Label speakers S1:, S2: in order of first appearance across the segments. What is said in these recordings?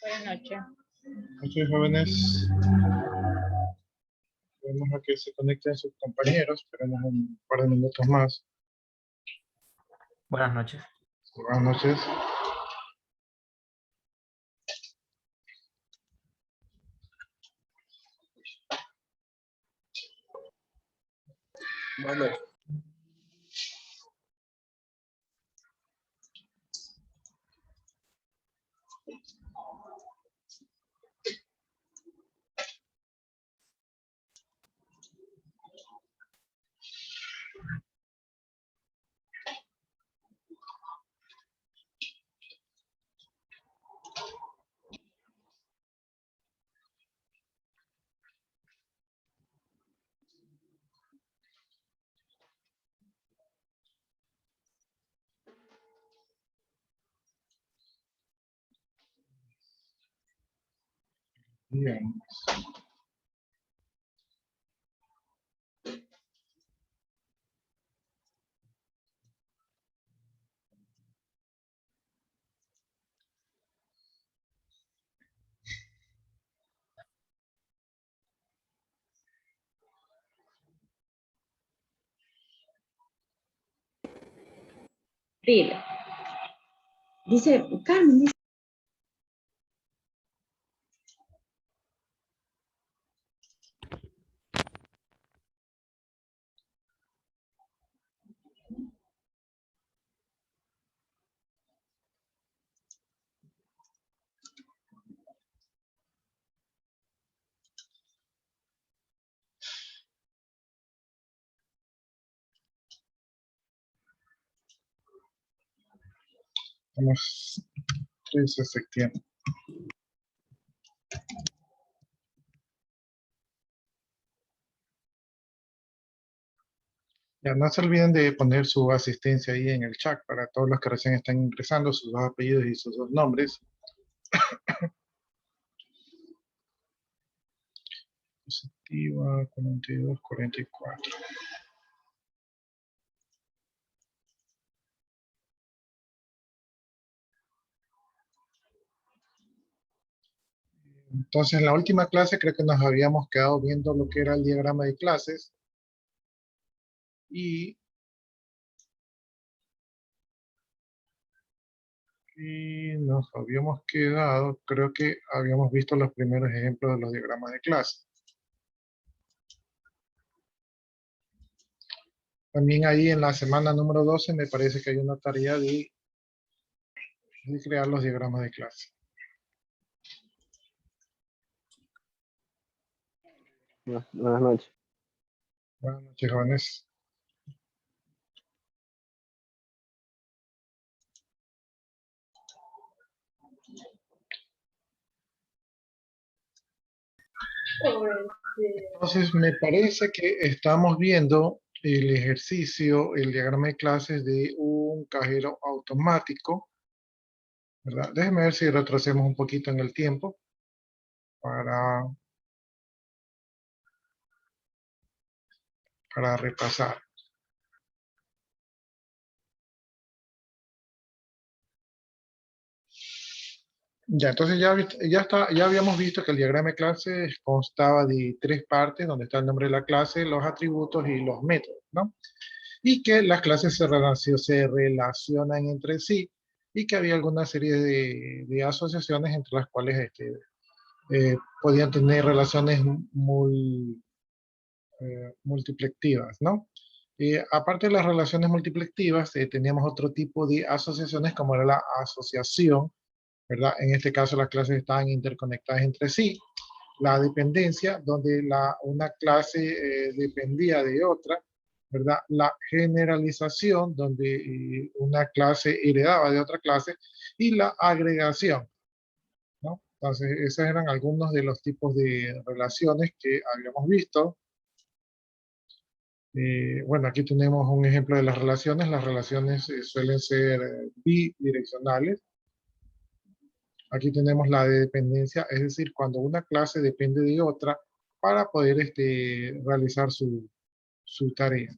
S1: Buenas noches.
S2: Muchos jóvenes, vamos a que se conecten sus compañeros, esperemos un par de minutos más.
S3: Buenas noches.
S2: Buenas noches.
S4: Buenas noches.
S2: Bien.
S5: Dice, Carmen,
S2: Estamos 13 de septiembre. Ya, no se olviden de poner su asistencia ahí en el chat para todos los que recién están ingresando, sus dos apellidos y sus dos nombres. Positiva 4244. Entonces, en la última clase creo que nos habíamos quedado viendo lo que era el diagrama de clases. Y nos habíamos quedado, creo que habíamos visto los primeros ejemplos de los diagramas de clase. También ahí en la semana número 12 me parece que hay una tarea de crear los diagramas de clase.
S4: Buenas noches.
S2: Buenas noches, jóvenes. Entonces, me parece que estamos viendo el ejercicio, el diagrama de clases de un cajero automático, ¿verdad? Déjenme ver si retrocedemos un poquito en el tiempo para repasar. Ya, entonces ya habíamos visto que el diagrama de clases constaba de tres partes, donde está el nombre de la clase, los atributos y los métodos, ¿no? Y que las clases se relacionan entre sí y que había alguna serie de asociaciones entre las cuales podían tener relaciones multiplectivas, ¿no? Aparte de las relaciones multiplectivas, teníamos otro tipo de asociaciones como era la asociación, ¿verdad? En este caso las clases estaban interconectadas entre sí. La dependencia, donde una clase dependía de otra, ¿verdad? La generalización, donde una clase heredaba de otra clase, y la agregación, ¿no? Entonces, esos eran algunos de los tipos de relaciones que habíamos visto. Bueno, aquí tenemos un ejemplo de las relaciones. Las relaciones suelen ser bidireccionales. Aquí tenemos la de dependencia, es decir, cuando una clase depende de otra para poder realizar su tarea.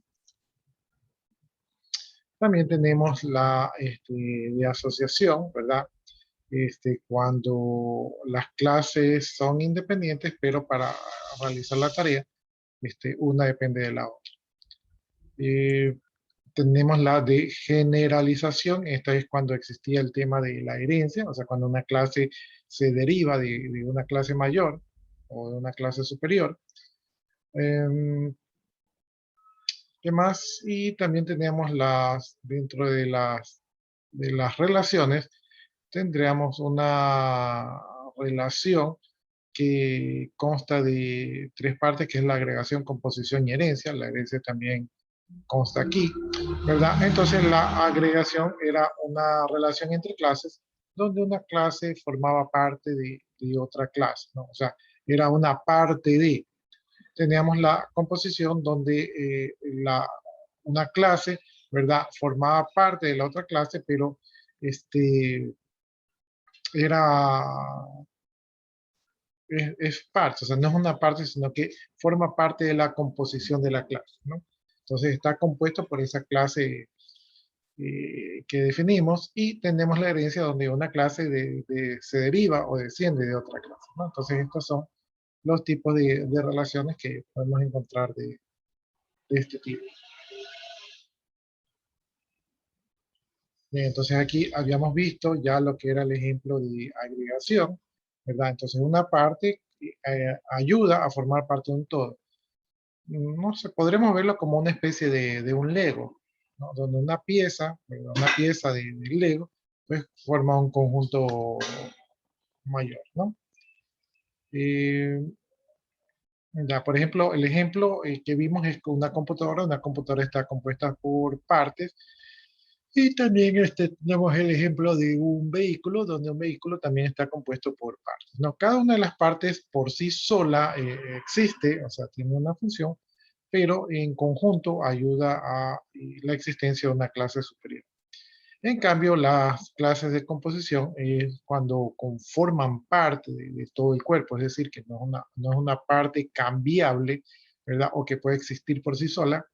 S2: También tenemos la de asociación, ¿verdad? cuando las clases son independientes, pero para realizar la tarea, una depende de la otra. Tenemos la de generalización. Esta es cuando existía el tema de la herencia, o sea, cuando una clase se deriva de una clase mayor o de una clase superior. ¿Qué más? Y también tenemos dentro de las relaciones, tendríamos una relación que consta de tres partes, que es la agregación, composición y herencia. La herencia también consta aquí, ¿verdad? Entonces la agregación era una relación entre clases donde una clase formaba parte de otra clase, ¿no? O sea, era una parte de. Teníamos la composición donde una clase, ¿verdad? Formaba parte de la otra clase, pero era es parte, o sea, no es una parte, sino que forma parte de la composición de la clase, ¿no? Entonces está compuesto por esa clase que definimos, y tenemos la herencia donde una clase se deriva o desciende de otra clase, ¿no? Entonces estos son los tipos de relaciones que podemos encontrar de este tipo. Bien, entonces aquí habíamos visto ya lo que era el ejemplo de agregación, ¿verdad? Entonces una parte ayuda a formar parte de un todo. No sé, podremos verlo como una especie de un Lego, ¿no? Donde una pieza, ¿verdad? Una pieza de Lego, pues forma un conjunto mayor, ¿no? Eh, ya, por ejemplo, el ejemplo que vimos es con una computadora está compuesta por partes. Y también tenemos el ejemplo de un vehículo, donde un vehículo también está compuesto por partes, ¿no? Cada una de las partes por sí sola existe, o sea, tiene una función, pero en conjunto ayuda a la existencia de una clase superior. En cambio, las clases de composición es cuando conforman parte de todo el cuerpo, es decir, que no es una parte cambiable, ¿verdad? O que puede existir por sí sola,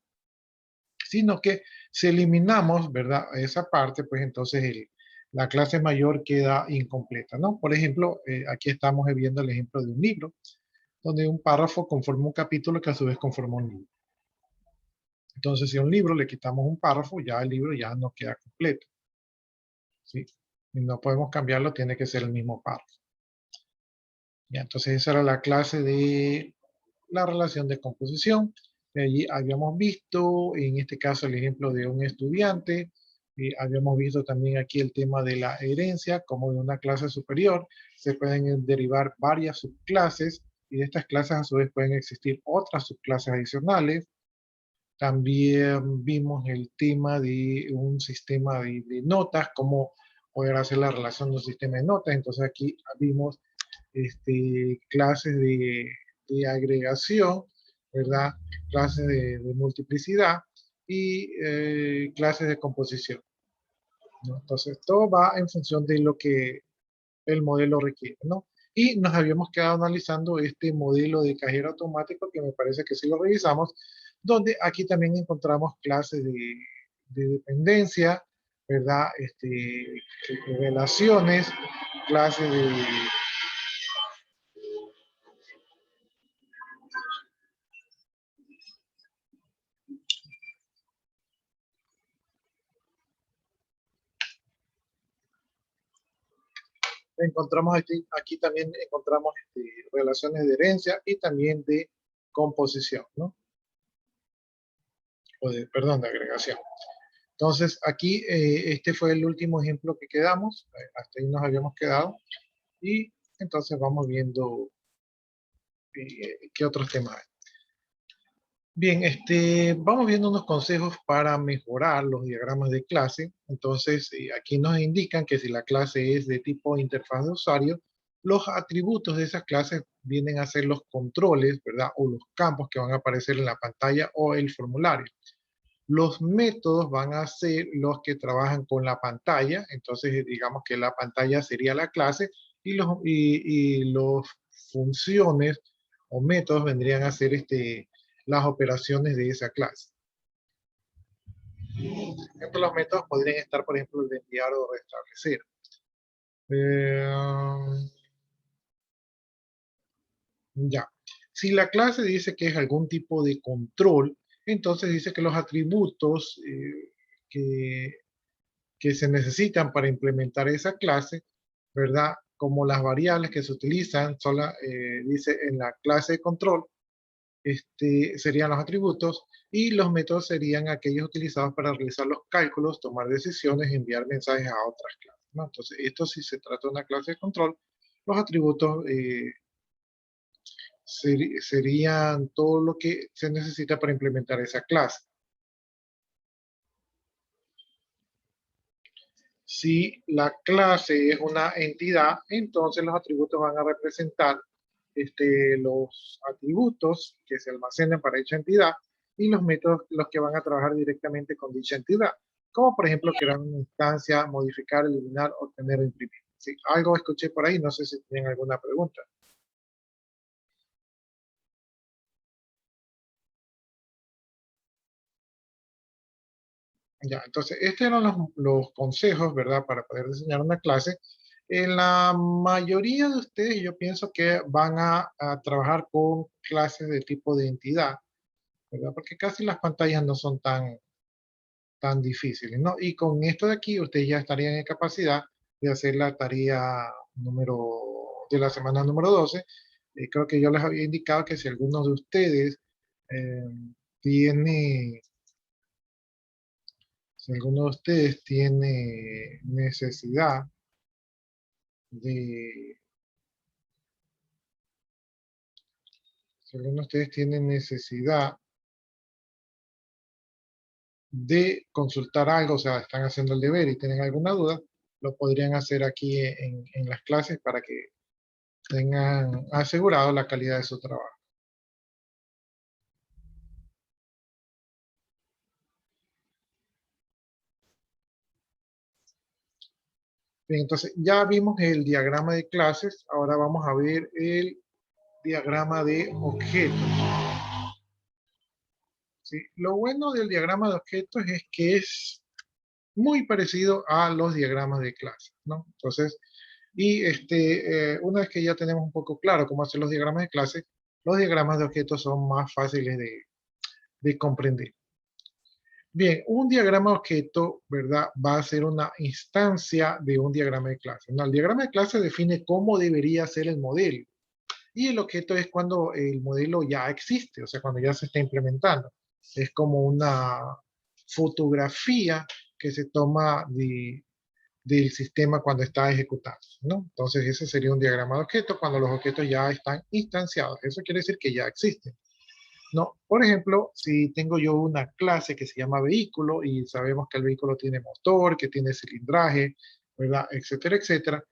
S2: sino que si eliminamos, ¿verdad? Esa parte, pues entonces la clase mayor queda incompleta, ¿no? Por ejemplo, aquí estamos viendo el ejemplo de un libro, donde un párrafo conforma un capítulo que a su vez conforma un libro. Entonces, si a un libro le quitamos un párrafo, ya el libro ya no queda completo, ¿sí? Y no podemos cambiarlo, tiene que ser el mismo párrafo. Ya, entonces esa era la clase de la relación de composición. Allí habíamos visto, en este caso, el ejemplo de un estudiante. Habíamos visto también aquí el tema de la herencia, como de una clase superior se pueden derivar varias subclases, y de estas clases a su vez pueden existir otras subclases adicionales. También vimos el tema de un sistema de notas, cómo poder hacer la relación de un sistema de notas. Entonces aquí vimos clases de agregación, ¿verdad? Clases de multiplicidad y clases de composición, ¿no? Entonces, todo va en función de lo que el modelo requiere, ¿no? Y nos habíamos quedado analizando este modelo de cajero automático, que me parece que sí lo revisamos, donde aquí también encontramos clases de dependencia, ¿verdad? Relaciones, clases de encontramos aquí también encontramos relaciones de herencia y también de composición, ¿no? Perdón, de agregación. Entonces, aquí este fue el último ejemplo que quedamos, hasta ahí nos habíamos quedado, y entonces vamos viendo qué otros temas hay. Bien, vamos viendo unos consejos para mejorar los diagramas de clase. Entonces, aquí nos indican que si la clase es de tipo interfaz de usuario, los atributos de esas clases vienen a ser los controles, ¿verdad? O los campos que van a aparecer en la pantalla o el formulario. Los métodos van a ser los que trabajan con la pantalla. Entonces, digamos que la pantalla sería la clase, y los funciones o métodos vendrían a ser las operaciones de esa clase. Por ejemplo, los métodos podrían estar, por ejemplo, el de enviar o restablecer. Eh, ya. Si la clase dice que es algún tipo de control, entonces dice que los atributos que, que se necesitan para implementar esa clase, ¿verdad? Como las variables que se utilizan, dice en la clase de control, serían los atributos y los métodos serían aquellos utilizados para realizar los cálculos, tomar decisiones y enviar mensajes a otras clases, ¿no? Entonces, esto si se trata de una clase de control, los atributos serían todo lo que se necesita para implementar esa clase. Si la clase es una entidad, entonces los atributos van a representar los atributos que se almacenan para dicha entidad y los métodos los que van a trabajar directamente con dicha entidad, como por ejemplo crear una instancia, modificar, eliminar, obtener o imprimir. Sí, algo escuché por ahí, no sé si tienen alguna pregunta. Ya, entonces, estos eran los consejos, ¿verdad? Para poder diseñar una clase. En la mayoría de ustedes, yo pienso que van a trabajar con clases de tipo de entidad, ¿verdad? Porque casi las pantallas no son tan difíciles, ¿no? Y con esto de aquí, ustedes ya estarían en capacidad de hacer la tarea de la semana número 12. Creo que yo les había indicado que si alguno de ustedes eh, tiene si alguno de ustedes tiene necesidad de, si alguno de ustedes tiene necesidad de consultar algo, o sea, están haciendo el deber y tienen alguna duda, lo podrían hacer aquí en las clases para que tengan asegurado la calidad de su trabajo. Bien, entonces ya vimos el diagrama de clases, ahora vamos a ver el diagrama de objetos. ¿Sí? Lo bueno del diagrama de objetos es que es muy parecido a los diagramas de clase, ¿no? Entonces, una vez que ya tenemos un poco claro cómo hacer los diagramas de clase, los diagramas de objetos son más fáciles de comprender. Bien, un diagrama de objeto, ¿verdad? Va a ser una instancia de un diagrama de clase, ¿no? El diagrama de clase define cómo debería ser el modelo. Y el objeto es cuando el modelo ya existe, o sea, cuando ya se está implementando. Es como una fotografía que se toma del sistema cuando está ejecutando, ¿no? Entonces, ese sería un diagrama de objetos cuando los objetos ya están instanciados. Eso quiere decir que ya existen, ¿no? Por ejemplo, si tengo yo una clase que se llama vehículo y sabemos que el vehículo tiene motor, que tiene cilindraje, ¿verdad? Etcétera, etcétera.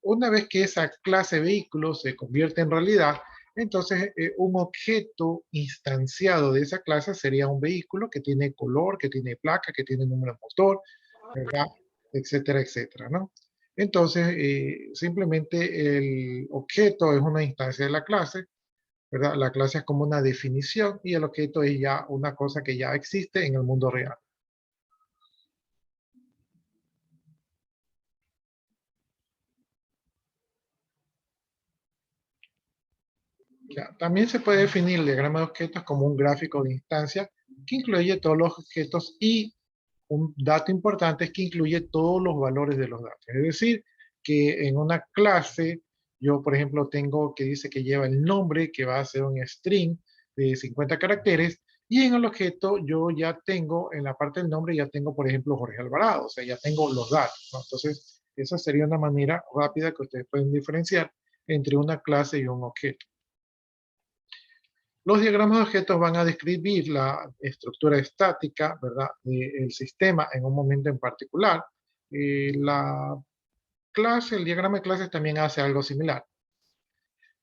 S2: Una vez que esa clase vehículo se convierte en realidad, entonces un objeto instanciado de esa clase sería un vehículo que tiene color, que tiene placa, que tiene número de motor, ¿verdad? Etcétera, etcétera, ¿no? Entonces, simplemente el objeto es una instancia de la clase, ¿verdad? La clase es como una definición y el objeto es ya una cosa que ya existe en el mundo real. Ya, también se puede definir el diagrama de objetos como un gráfico de instancia que incluye todos los objetos y un dato importante es que incluye todos los valores de los datos. Es decir, que en una clase yo, por ejemplo, tengo que dice que lleva el nombre, que va a ser un string de 50 caracteres, y en el objeto yo ya tengo, en la parte del nombre ya tengo, por ejemplo, Jorge Alvarado, o sea, ya tengo los datos, ¿no? Entonces, esa sería una manera rápida que ustedes pueden diferenciar entre una clase y un objeto. Los diagramas de objetos van a describir la estructura estática, ¿verdad?, del sistema en un momento en particular. La clase, el diagrama de clases también hace algo similar.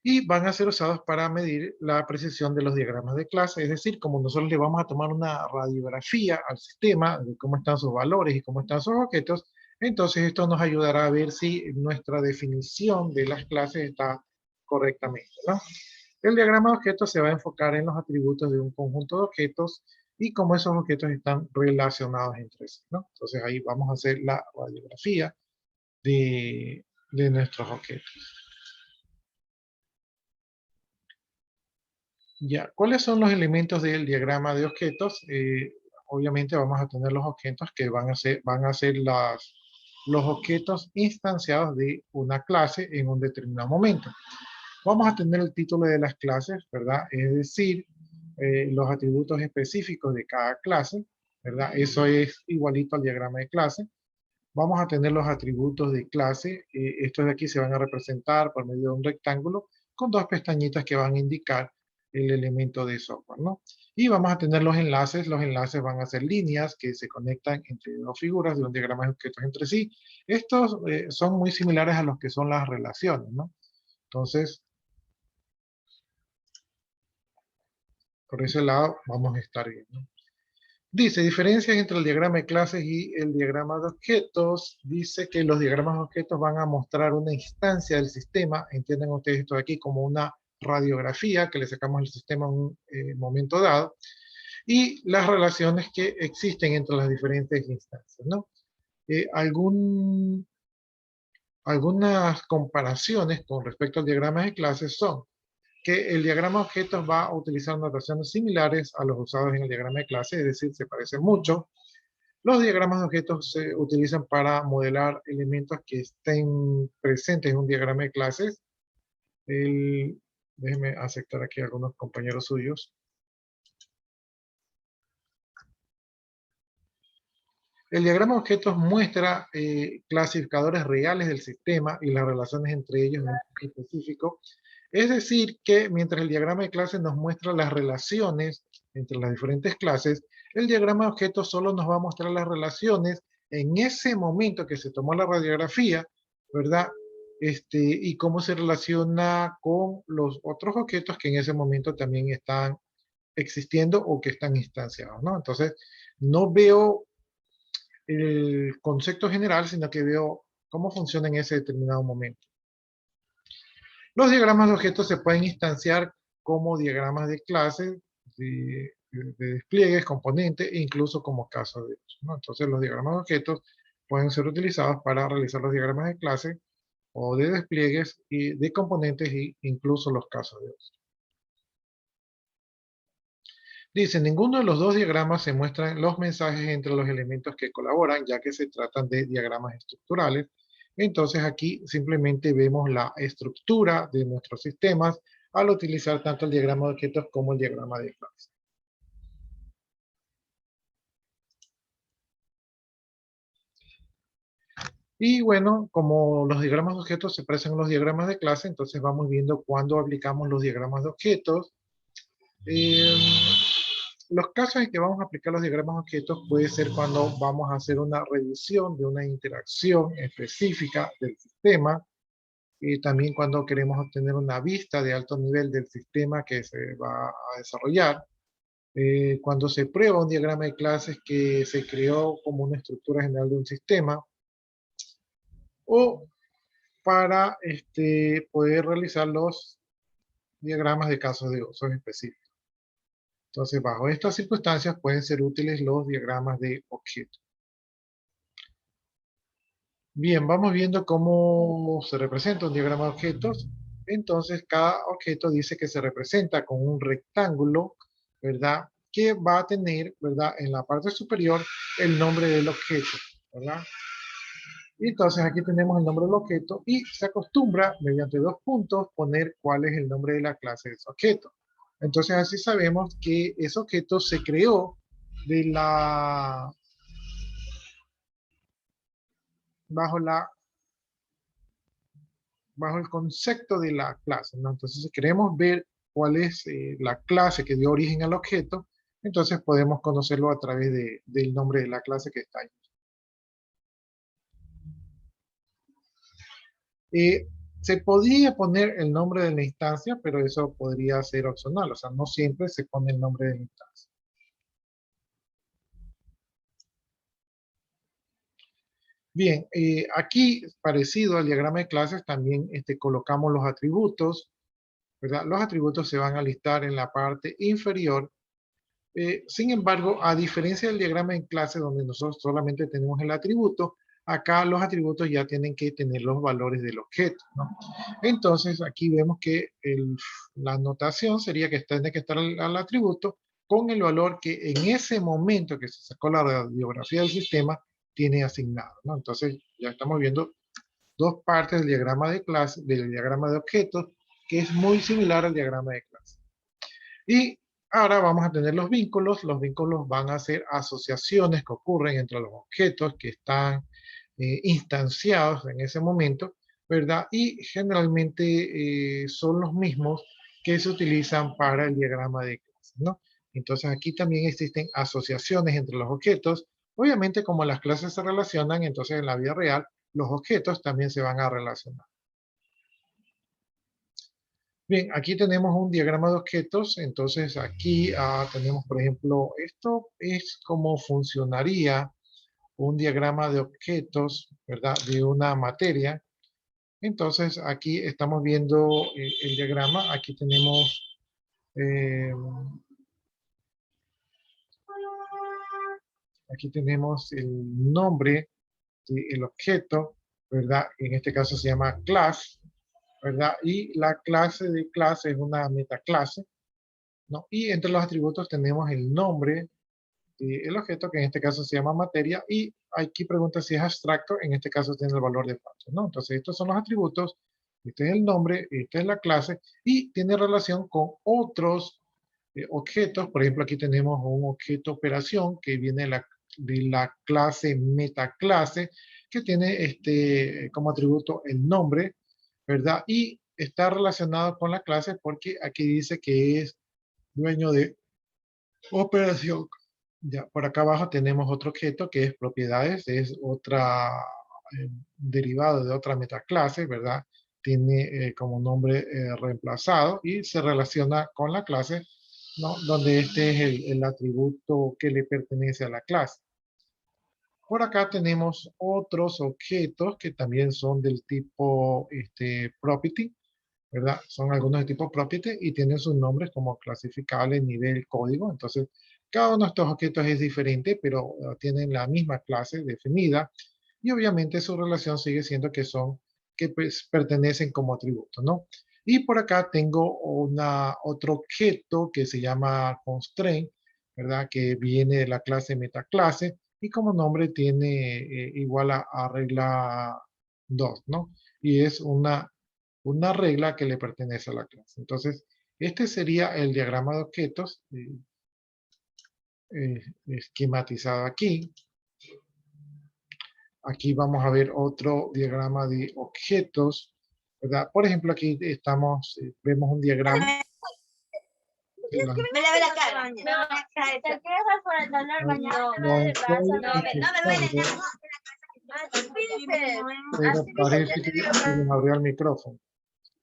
S2: Y van a ser usados para medir la precisión de los diagramas de clase, es decir, como nosotros le vamos a tomar una radiografía al sistema de cómo están sus valores y cómo están sus objetos, entonces esto nos ayudará a ver si nuestra definición de las clases está correctamente, ¿no? El diagrama de objetos se va a enfocar en los atributos de un conjunto de objetos y cómo esos objetos están relacionados entre sí, ¿no? Entonces ahí vamos a hacer la radiografía de nuestros objetos. Ya, ¿cuáles son los elementos del diagrama de objetos? Obviamente vamos a tener los objetos que van a ser los objetos instanciados de una clase en un determinado momento. Vamos a tener el título de las clases, ¿verdad? Es decir, los atributos específicos de cada clase, ¿verdad? Eso es igualito al diagrama de clase. Vamos a tener los atributos de clase. Estos de aquí se van a representar por medio de un rectángulo con dos pestañitas que van a indicar el elemento de software, ¿no? Y vamos a tener los enlaces. Los enlaces van a ser líneas que se conectan entre dos figuras de un diagrama de objetos entre sí. Estos son muy similares a los que son las relaciones, ¿no? Entonces, por ese lado vamos a estar bien, ¿no? Dice, diferencias entre el diagrama de clases y el diagrama de objetos. Dice que los diagramas de objetos van a mostrar una instancia del sistema. Entienden ustedes esto de aquí como una radiografía que le sacamos al sistema en un momento dado. Y las relaciones que existen entre las diferentes instancias, ¿no? Algunas comparaciones con respecto al diagrama de clases son que el diagrama de objetos va a utilizar notaciones similares a los usados en el diagrama de clase, es decir, se parecen mucho. Los diagramas de objetos se utilizan para modelar elementos que estén presentes en un diagrama de clases. Déjenme aceptar aquí a algunos compañeros suyos. El diagrama de objetos muestra clasificadores reales del sistema y las relaciones entre ellos en un específico. Es decir, que mientras el diagrama de clases nos muestra las relaciones entre las diferentes clases, el diagrama de objetos solo nos va a mostrar las relaciones en ese momento que se tomó la radiografía, ¿verdad? Y cómo se relaciona con los otros objetos que en ese momento también están existiendo o que están instanciados, ¿no? Entonces, no veo el concepto general, sino que veo cómo funciona en ese determinado momento. Los diagramas de objetos se pueden instanciar como diagramas de clases, de despliegues, componentes, e incluso como casos de uso, ¿no? Entonces los diagramas de objetos pueden ser utilizados para realizar los diagramas de clase o de despliegues y de componentes e incluso los casos de uso. Dice, ninguno de los dos diagramas se muestran los mensajes entre los elementos que colaboran, ya que se tratan de diagramas estructurales. Entonces aquí simplemente vemos la estructura de nuestros sistemas al utilizar tanto el diagrama de objetos como el diagrama de clase. Y bueno, como los diagramas de objetos se parecen a los diagramas de clase, entonces vamos viendo cuándo aplicamos los diagramas de objetos. Los casos en que vamos a aplicar los diagramas de objetos puede ser cuando vamos a hacer una revisión de una interacción específica del sistema, y también cuando queremos obtener una vista de alto nivel del sistema que se va a desarrollar, cuando se prueba un diagrama de clases que se creó como una estructura general de un sistema, o para poder realizar los diagramas de casos de uso específicos. Entonces, bajo estas circunstancias pueden ser útiles los diagramas de objetos. Bien, vamos viendo cómo se representa un diagrama de objetos. Entonces, cada objeto dice que se representa con un rectángulo, ¿verdad? Que va a tener, ¿verdad? En la parte superior, el nombre del objeto, ¿verdad? Y entonces aquí tenemos el nombre del objeto y se acostumbra, mediante dos puntos, poner cuál es el nombre de la clase de ese objeto. Entonces así sabemos que ese objeto se creó bajo el concepto de la clase, ¿no? Entonces si queremos ver cuál es la clase que dio origen al objeto, entonces podemos conocerlo a través del nombre de la clase que está ahí. Se podría poner el nombre de la instancia, pero eso podría ser opcional, o sea, no siempre se pone el nombre de la instancia. Bien, aquí, parecido al diagrama de clases, también colocamos los atributos, ¿verdad? Los atributos se van a listar en la parte inferior. Sin embargo, a diferencia del diagrama en clase, donde nosotros solamente tenemos el atributo, acá los atributos ya tienen que tener los valores del objeto, ¿no? Entonces, aquí vemos que la anotación sería que tiene que estar al atributo con el valor que en ese momento que se sacó la radiografía del sistema tiene asignado, ¿no? Entonces, ya estamos viendo dos partes del diagrama de clase, del diagrama de objetos, que es muy similar al diagrama de clase. Y ahora vamos a tener los vínculos. Los vínculos van a ser asociaciones que ocurren entre los objetos que están instanciados en ese momento, ¿verdad? Y generalmente son los mismos que se utilizan para el diagrama de clase, ¿no? Entonces aquí también existen asociaciones entre los objetos. Obviamente como las clases se relacionan, entonces en la vida real los objetos también se van a relacionar. Bien, aquí tenemos un diagrama de objetos. Entonces aquí tenemos, por ejemplo, esto es cómo funcionaría un diagrama de objetos, ¿verdad? De una materia. Entonces aquí estamos viendo el diagrama. Aquí tenemos el nombre del objeto, ¿verdad? En este caso se llama class, ¿verdad? Y la clase de clase es una metaclase, ¿no? Y entre los atributos tenemos el nombre del objeto, que en este caso se llama materia, y aquí pregunta si es abstracto, en este caso tiene el valor de falso, ¿no? Entonces estos son los atributos, este es el nombre, esta es la clase, y tiene relación con otros objetos. Por ejemplo, aquí tenemos un objeto operación que viene de la clase metaclase, que tiene como atributo el nombre, ¿verdad? Y está relacionado con la clase porque aquí dice que es dueño de operación. Ya, por acá abajo tenemos otro objeto que es propiedades, es otra derivado de otra metaclase, ¿verdad? Tiene como nombre reemplazado y se relaciona con la clase, ¿no? Donde este es el atributo que le pertenece a la clase. Por acá tenemos otros objetos que también son del tipo property, ¿verdad? Son algunos de tipo property y tienen sus nombres como clasificables, nivel, código. Entonces, cada uno de estos objetos es diferente, pero tienen la misma clase definida y obviamente su relación sigue siendo que pues, pertenecen como atributos, ¿no? Y por acá tengo otro objeto que se llama constraint, ¿verdad? Que viene de la clase metaclase y como nombre tiene igual a regla 2, ¿no? Y es una regla que le pertenece a la clase. Entonces, este sería el diagrama de objetos esquematizado aquí. Aquí vamos a ver otro diagrama de objetos, ¿verdad? Por ejemplo, aquí vemos un diagrama.
S1: Me lavé la cara. No, ¿te quejas por el dolor mañana? No me duele.
S2: Pero parece que se les abrió el micrófono.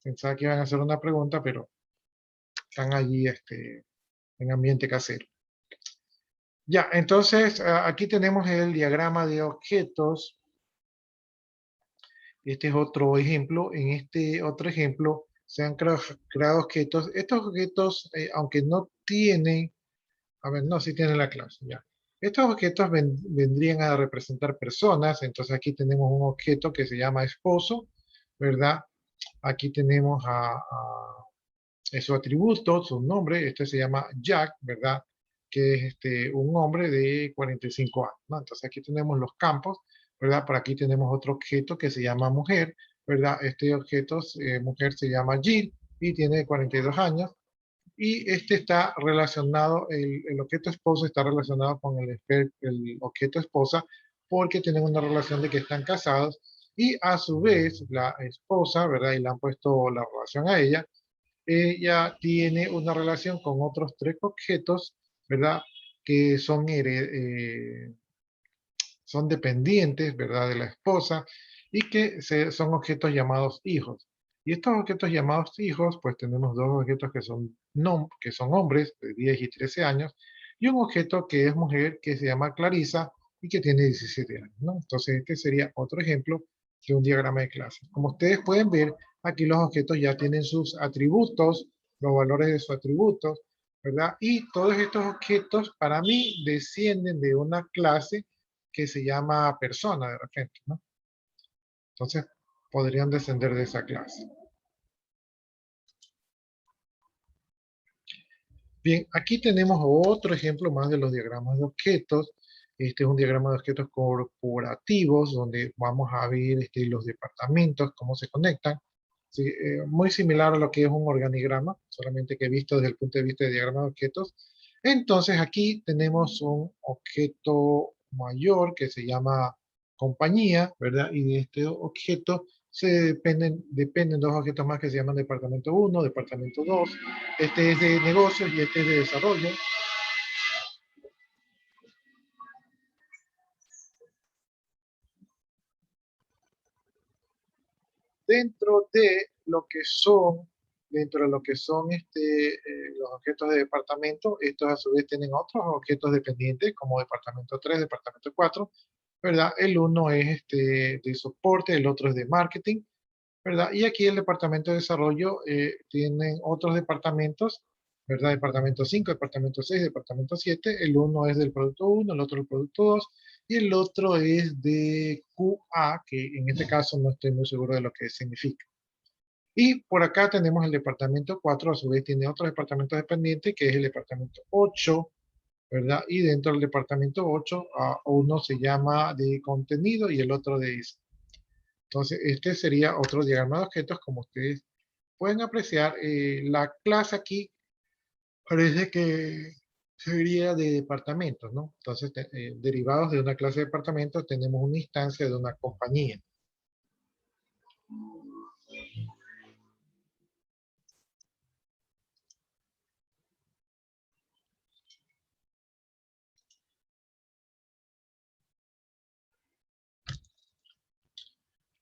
S2: Pensaba que iban a hacer una pregunta, pero están allí en ambiente casero. Ya, entonces aquí tenemos el diagrama de objetos. Este es otro ejemplo. En este otro ejemplo se han creado objetos. Estos objetos, aunque no tienen, a ver, no, sí tienen la clase, ya. Estos objetos vendrían a representar personas. Entonces aquí tenemos un objeto que se llama esposo, ¿verdad? Aquí tenemos su atributo, su nombre. Este se llama Jack, ¿verdad? Que es un hombre de 45 años, ¿no? Entonces aquí tenemos los campos, ¿verdad? Por aquí tenemos otro objeto que se llama mujer, ¿verdad? Este objeto, mujer, se llama Jill y tiene 42 años. Y está relacionado, el objeto esposo está relacionado con el objeto esposa porque tienen una relación de que están casados y a su vez la esposa, ¿verdad? Y le han puesto la relación a ella tiene una relación con otros tres objetos, ¿verdad? Que son dependientes, ¿verdad? De la esposa y que son objetos llamados hijos. Y estos objetos llamados hijos, pues tenemos dos objetos que son hombres de 10 y 13 años y un objeto que es mujer que se llama Clarisa y que tiene 17 años, ¿no? Entonces este sería otro ejemplo de un diagrama de clase. Como ustedes pueden ver, aquí los objetos ya tienen sus atributos, los valores de sus atributos, ¿verdad? Y todos estos objetos para mí descienden de una clase que se llama persona de repente, ¿no? Entonces, podrían descender de esa clase. Bien, aquí tenemos otro ejemplo más de los diagramas de objetos. Este es un diagrama de objetos corporativos, donde vamos a ver los departamentos, cómo se conectan. Sí, muy similar a lo que es un organigrama, solamente que visto desde el punto de vista de diagrama de objetos. Entonces aquí tenemos un objeto mayor que se llama compañía, ¿verdad? Y de este objeto dependen dos objetos más que se llaman departamento 1, departamento 2. Este es de negocios y este es de desarrollo. Dentro de lo que son, los objetos de departamento, estos a su vez tienen otros objetos dependientes como departamento 3, departamento 4, ¿verdad? El uno es de soporte, el otro es de marketing, ¿verdad? Y aquí el departamento de desarrollo tienen otros departamentos, ¿verdad? Departamento 5, departamento 6, departamento 7. El uno es del producto 1, el otro del producto 2, y el otro es de QA, que en este caso no estoy muy seguro de lo que significa. Y por acá tenemos el departamento 4, a su vez tiene otro departamento dependiente, que es el departamento 8, ¿verdad? Y dentro del departamento 8, uno se llama de contenido y el otro de diseño. Entonces, este sería otro diagrama de objetos, como ustedes pueden apreciar. La clase aquí parece que sería de departamentos, ¿no? Entonces, derivados de una clase de departamentos, tenemos una instancia de una compañía.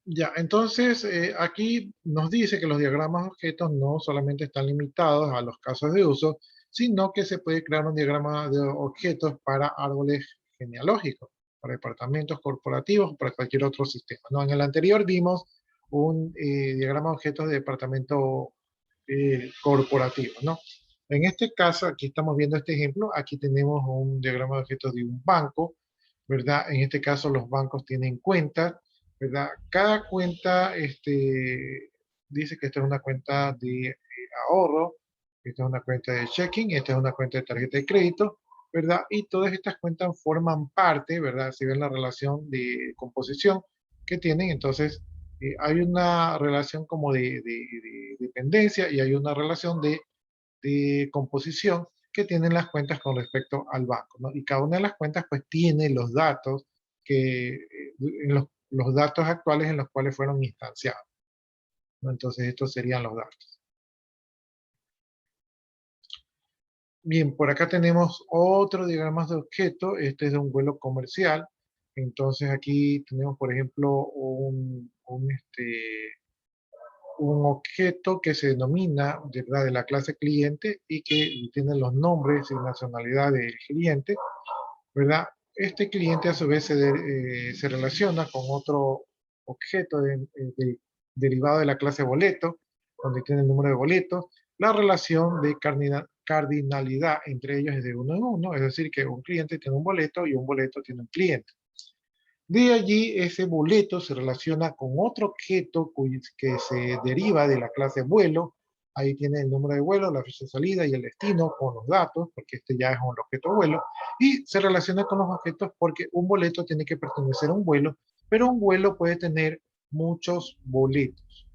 S2: Ya, entonces aquí nos dice que los diagramas de objetos no solamente están limitados a los casos de uso, sino que se puede crear un diagrama de objetos para árboles genealógicos, para departamentos corporativos o para cualquier otro sistema, ¿no? En el anterior vimos un diagrama de objetos de departamento corporativo, ¿no? En este caso, aquí estamos viendo este ejemplo, aquí tenemos un diagrama de objetos de un banco, ¿verdad? En este caso los bancos tienen cuentas, ¿verdad? Cada cuenta dice que esta es una cuenta de ahorro, esta es una cuenta de checking, esta es una cuenta de tarjeta de crédito, ¿verdad? Y todas estas cuentas forman parte, ¿verdad? Si ven la relación de composición que tienen, entonces hay una relación como de dependencia y hay una relación de composición que tienen las cuentas con respecto al banco, ¿no? Y cada una de las cuentas pues tiene los datos los datos actuales en los cuales fueron instanciados, ¿no? Entonces estos serían los datos. Bien, por acá tenemos otro diagrama de objeto. Este es de un vuelo comercial. Entonces aquí tenemos, por ejemplo, un objeto que se denomina, ¿verdad?, de la clase cliente y que tiene los nombres y nacionalidad del cliente, ¿verdad? Este cliente a su vez se relaciona con otro objeto derivado de la clase boleto, donde tiene el número de boletos. La relación de cardinalidad entre ellos es de uno en uno, es decir, que un cliente tiene un boleto y un boleto tiene un cliente. De allí, ese boleto se relaciona con otro objeto que se deriva de la clase vuelo. Ahí tiene el número de vuelo, la fecha de salida y el destino con los datos, porque este ya es un objeto vuelo. Y se relaciona con los objetos porque un boleto tiene que pertenecer a un vuelo, pero un vuelo puede tener muchos boletos,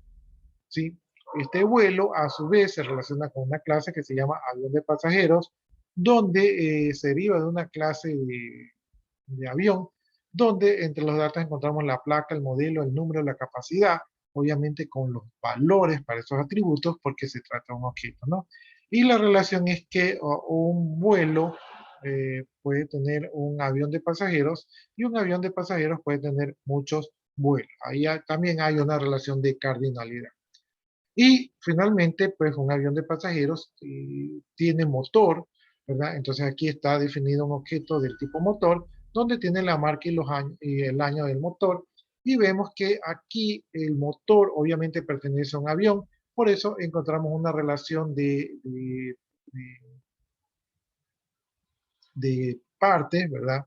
S2: ¿sí? Este vuelo, a su vez, se relaciona con una clase que se llama avión de pasajeros, donde se deriva de una clase de avión, donde entre los datos encontramos la placa, el modelo, el número, la capacidad, obviamente con los valores para esos atributos, porque se trata de un objeto, ¿no? Y la relación es que un vuelo puede tener un avión de pasajeros y un avión de pasajeros puede tener muchos vuelos. Ahí también hay una relación de cardinalidad. Y finalmente, pues un avión de pasajeros tiene motor, ¿verdad? Entonces aquí está definido un objeto del tipo motor, donde tiene la marca y, y el año del motor. Y vemos que aquí el motor obviamente pertenece a un avión, por eso encontramos una relación de partes, ¿verdad?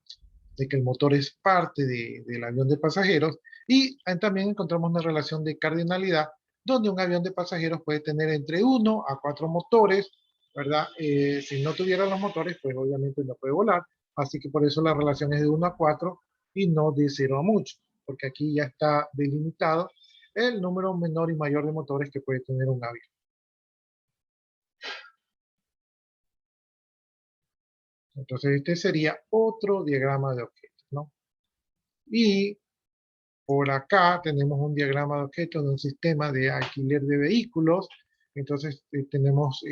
S2: de que el motor es parte del avión de pasajeros, y también encontramos una relación de cardinalidad, donde un avión de pasajeros puede tener entre 1 a 4 motores, ¿verdad? Si no tuviera los motores, pues obviamente no puede volar, así que por eso la relación es de 1 a 4 y no de 0 a mucho, porque aquí ya está delimitado el número menor y mayor de motores que puede tener un avión. Entonces este sería otro diagrama de objetos, ¿no? Y por acá tenemos un diagrama de objetos de un sistema de alquiler de vehículos. Entonces tenemos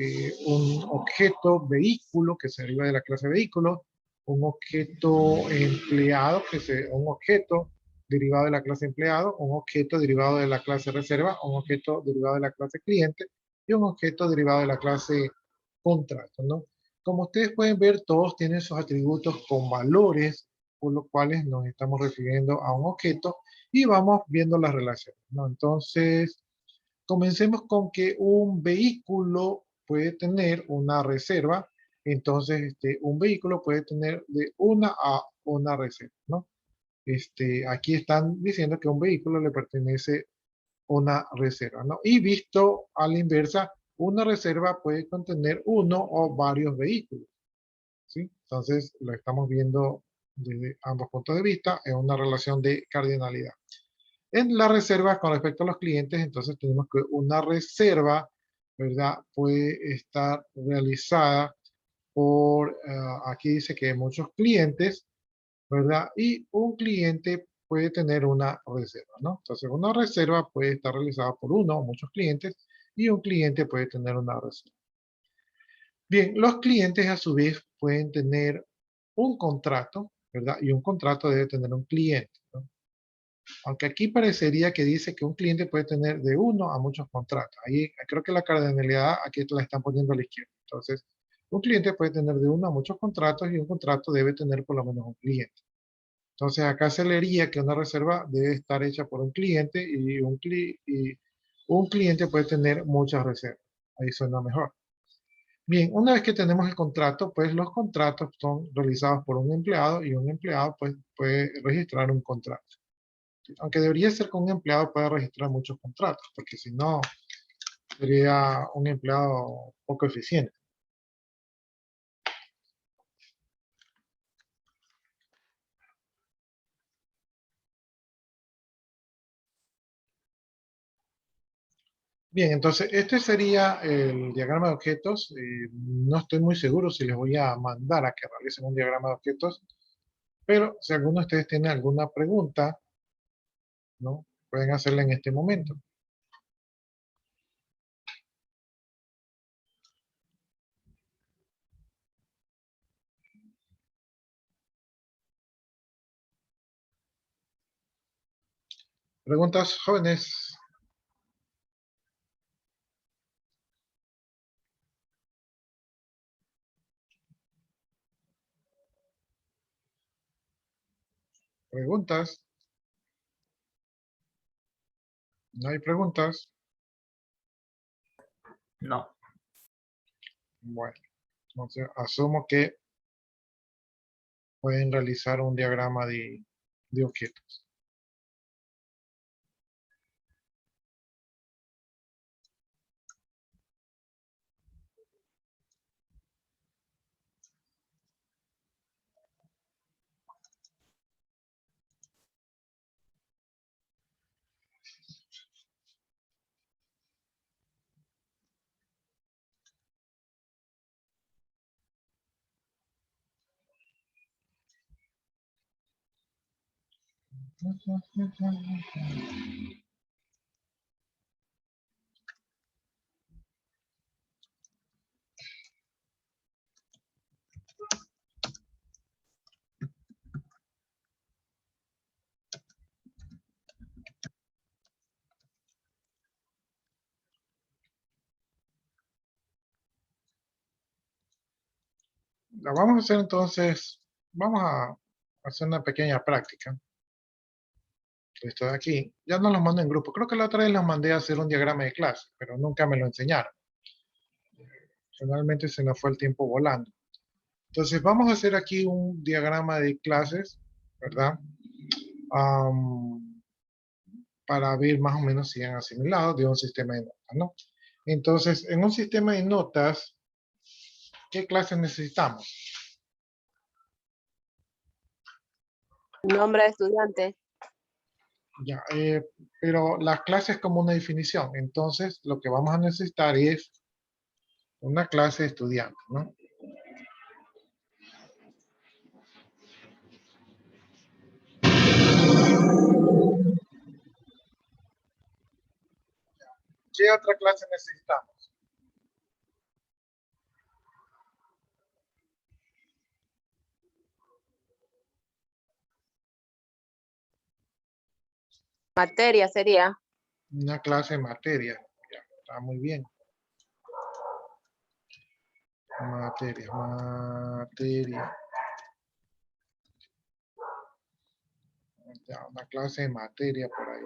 S2: un objeto vehículo que se deriva de la clase vehículo, un objeto empleado, un objeto derivado de la clase empleado, un objeto derivado de la clase reserva, un objeto derivado de la clase cliente y un objeto derivado de la clase contrato, ¿no? Como ustedes pueden ver, todos tienen sus atributos con valores, por los cuales nos estamos refiriendo a un objeto, y vamos viendo las relaciones, ¿no? Entonces, comencemos con que un vehículo puede tener una reserva. Entonces, un vehículo puede tener de una a una reserva, ¿no? Aquí están diciendo que a un vehículo le pertenece una reserva, ¿no? Y visto a la inversa, una reserva puede contener uno o varios vehículos, ¿sí? Entonces, lo estamos viendo desde ambos puntos de vista en una relación de cardinalidad. En la reserva con respecto a los clientes, entonces tenemos que una reserva, ¿verdad? Puede estar realizada por, aquí dice que muchos clientes, ¿verdad? Y un cliente puede tener una reserva, ¿no? Entonces una reserva puede estar realizada por uno o muchos clientes, y un cliente puede tener una reserva. Bien, los clientes a su vez pueden tener un contrato, ¿verdad? Y un contrato debe tener un cliente, ¿no? Aunque aquí parecería que dice que un cliente puede tener de uno a muchos contratos. Ahí creo que la cardinalidad aquí la están poniendo a la izquierda. Entonces, un cliente puede tener de uno a muchos contratos, y un contrato debe tener por lo menos un cliente. Entonces, acá se leería que una reserva debe estar hecha por un cliente, y un cliente puede tener muchas reservas. Ahí suena mejor. Bien, una vez que tenemos el contrato, pues los contratos son realizados por un empleado, y un empleado pues, puede registrar un contrato. Aunque debería ser que un empleado pueda registrar muchos contratos, porque si no, sería un empleado poco eficiente. Bien, entonces este sería el diagrama de objetos. No estoy muy seguro si les voy a mandar a que realicen un diagrama de objetos, pero si alguno de ustedes tiene alguna pregunta, ¿no? Pueden hacerla en este momento. ¿Preguntas, jóvenes? ¿Preguntas? ¿No hay preguntas?
S3: No.
S2: Bueno, entonces asumo que pueden realizar un diagrama de objetos. La vamos a hacer entonces, vamos a hacer una pequeña práctica. Esto de aquí, ya no los mando en grupo. Creo que la otra vez los mandé a hacer un diagrama de clase, pero nunca me lo enseñaron. Finalmente se nos fue el tiempo volando. Entonces vamos a hacer aquí un diagrama de clases, ¿verdad? Para ver más o menos si han asimilado de un sistema de notas, ¿no? Entonces, en un sistema de notas, ¿qué clases necesitamos?
S3: Nombre de estudiante.
S2: Ya, pero las clases como una definición. Entonces, lo que vamos a necesitar es una clase de estudiante, ¿no? ¿Qué otra clase necesitamos?
S3: Materia sería.
S2: Una clase de materia. Ya, está muy bien. Materia. Ya, una clase de materia por ahí.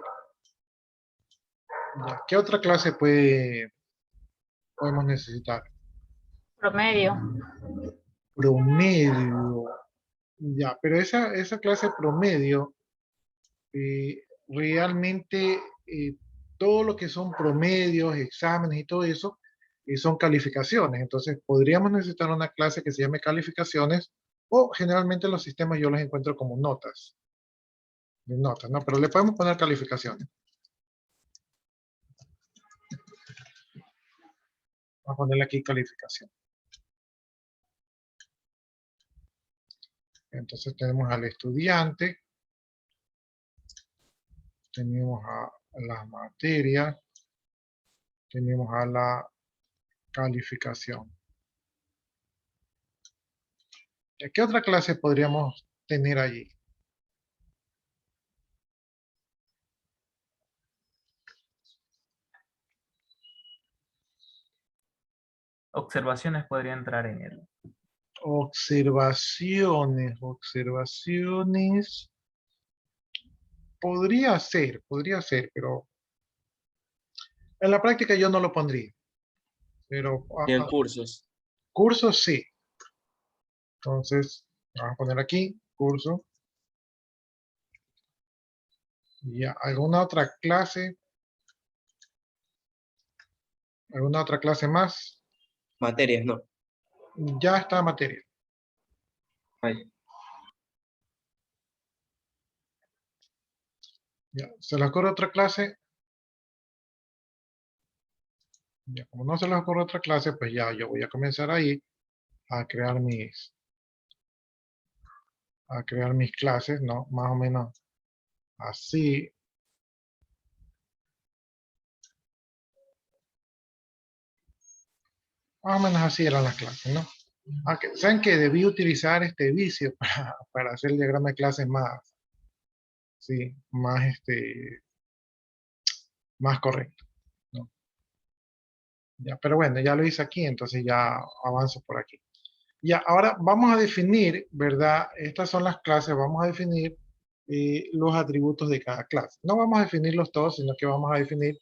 S2: Ya, ¿qué otra clase podemos necesitar?
S1: Promedio.
S2: Promedio. Ya, pero esa clase promedio, realmente todo lo que son promedios, exámenes y todo eso, son calificaciones. Entonces, podríamos necesitar una clase que se llame calificaciones, o generalmente los sistemas yo los encuentro como notas. De notas, ¿no? Pero le podemos poner calificaciones. Vamos a ponerle aquí calificación. Entonces tenemos al estudiante, tenemos a las materias, tenemos a la calificación. ¿Qué otra clase podríamos tener allí?
S6: Observaciones podría entrar en él.
S2: Observaciones. Podría ser, pero en la práctica yo no lo pondría. Pero
S7: Y en cursos.
S2: cursos sí. Entonces, vamos a poner aquí, curso. Ya, ¿alguna otra clase? ¿Alguna otra clase más?
S7: Materias, no.
S2: Ya está materia.
S7: Ahí.
S2: Ya, ¿se les ocurre otra clase? Ya, como no se les ocurre otra clase, pues ya yo voy a comenzar ahí a crear mis clases, ¿no? Más o menos así. Más o menos así eran las clases, ¿no? Aunque, ¿saben que debí utilizar este vicio para hacer el diagrama de clases más, sí, más correcto, ¿no? Ya, pero bueno, ya lo hice aquí, entonces ya avanzo por aquí. Ya, ahora vamos a definir, ¿verdad? Estas son las clases, vamos a definir los atributos de cada clase. No vamos a definirlos todos, sino que vamos a definir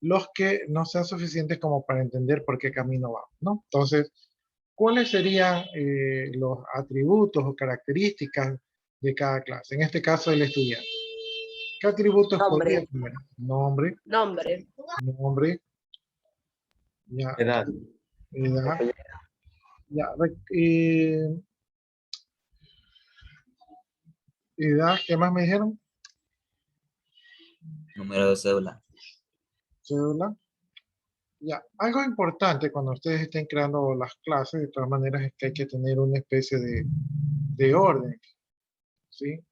S2: los que no sean suficientes como para entender por qué camino vamos, ¿no? Entonces, ¿cuáles serían los atributos o características de cada clase? En este caso, el estudiante. ¿Qué atributos podría
S3: Nombre.
S2: tener? Nombre,
S3: Nombre.
S2: ya,
S7: Edad.
S2: edad, ya, edad, ¿qué más me dijeron?
S8: Número de cédula.
S2: Cédula. Ya, algo importante cuando ustedes estén creando las clases, de todas maneras, es que hay que tener una especie de orden, ¿sí?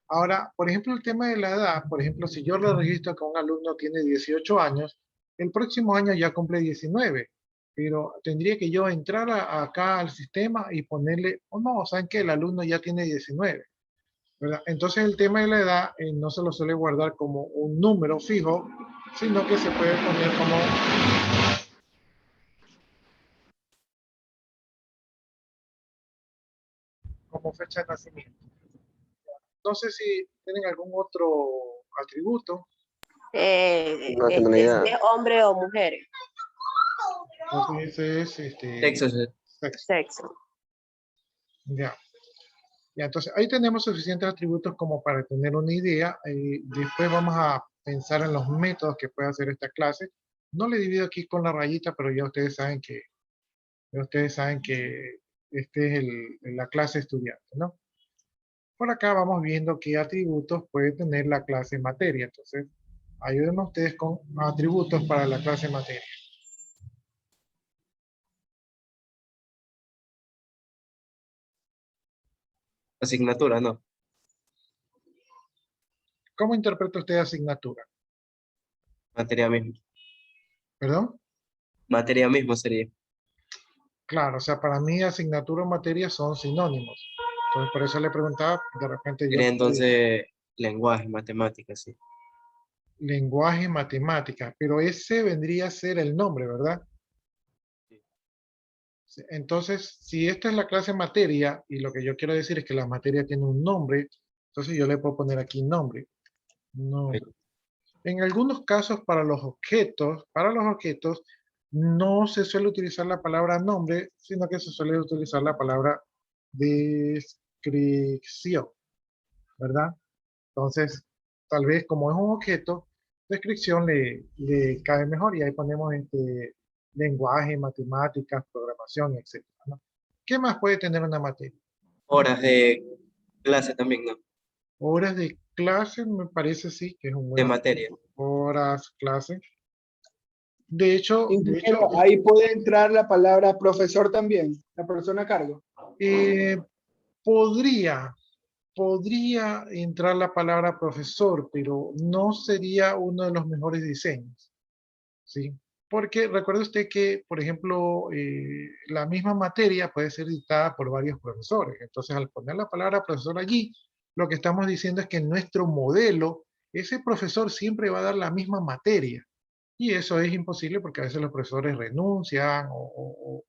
S2: Ahora, por ejemplo, el tema de la edad, por ejemplo, si yo lo registro que un alumno tiene 18 años, el próximo año ya cumple 19, pero tendría que yo entrar acá al sistema y ponerle, oh no, ¿saben qué? El alumno ya tiene 19, ¿verdad? Entonces el tema de la edad no se lo suele guardar como un número fijo, sino que se puede poner como fecha de nacimiento. No sé si tienen algún otro atributo.
S4: No tengo ni idea.
S3: Si es hombre o mujer.
S2: Entonces ese es
S7: Sexo.
S2: sexo.
S3: Sexo.
S2: Ya. Ya, entonces, ahí tenemos suficientes atributos como para tener una idea. Después vamos a pensar en los métodos que puede hacer esta clase. No le divido aquí con la rayita, pero ya ustedes saben que este es la clase estudiante, ¿no? Por acá vamos viendo qué atributos puede tener la clase materia. Entonces, ayúdenme ustedes con atributos para la clase materia.
S7: Asignatura, no.
S2: ¿Cómo interpreta usted asignatura?
S7: Materia mismo.
S2: ¿Perdón?
S7: Materia mismo sería.
S2: Claro, o sea, para mí asignatura o materia son sinónimos. Entonces, por eso le preguntaba, de repente yo...
S7: Sería entonces lenguaje, matemáticas, sí.
S2: lenguaje, matemáticas, pero ese vendría a ser el nombre, ¿verdad? Sí, entonces, si esta es la clase materia, y lo que yo quiero decir es que la materia tiene un nombre, entonces yo le puedo poner aquí nombre. Nombre. En algunos casos, para los objetos, no se suele utilizar la palabra nombre, sino que se suele utilizar la palabra descripción, ¿verdad? Entonces, tal vez como es un objeto, descripción le cae mejor y ahí ponemos lenguaje, matemáticas, programación, etc., ¿no? ¿Qué más puede tener una materia?
S7: Horas de clase también, no.
S2: Horas de clase, me parece sí, que es un
S7: De
S2: buen
S7: materia.
S2: horas, clase. De hecho,
S8: Ingeniero, ahí puede entrar la palabra profesor también, la persona a cargo.
S2: eh, podría entrar la palabra profesor, pero no sería uno de los mejores diseños, ¿sí? Porque recuerde usted que, por ejemplo, la misma materia puede ser dictada por varios profesores. Entonces, al poner la palabra profesor allí, lo que estamos diciendo es que en nuestro modelo, ese profesor siempre va a dar la misma materia. Y eso es imposible porque a veces los profesores renuncian o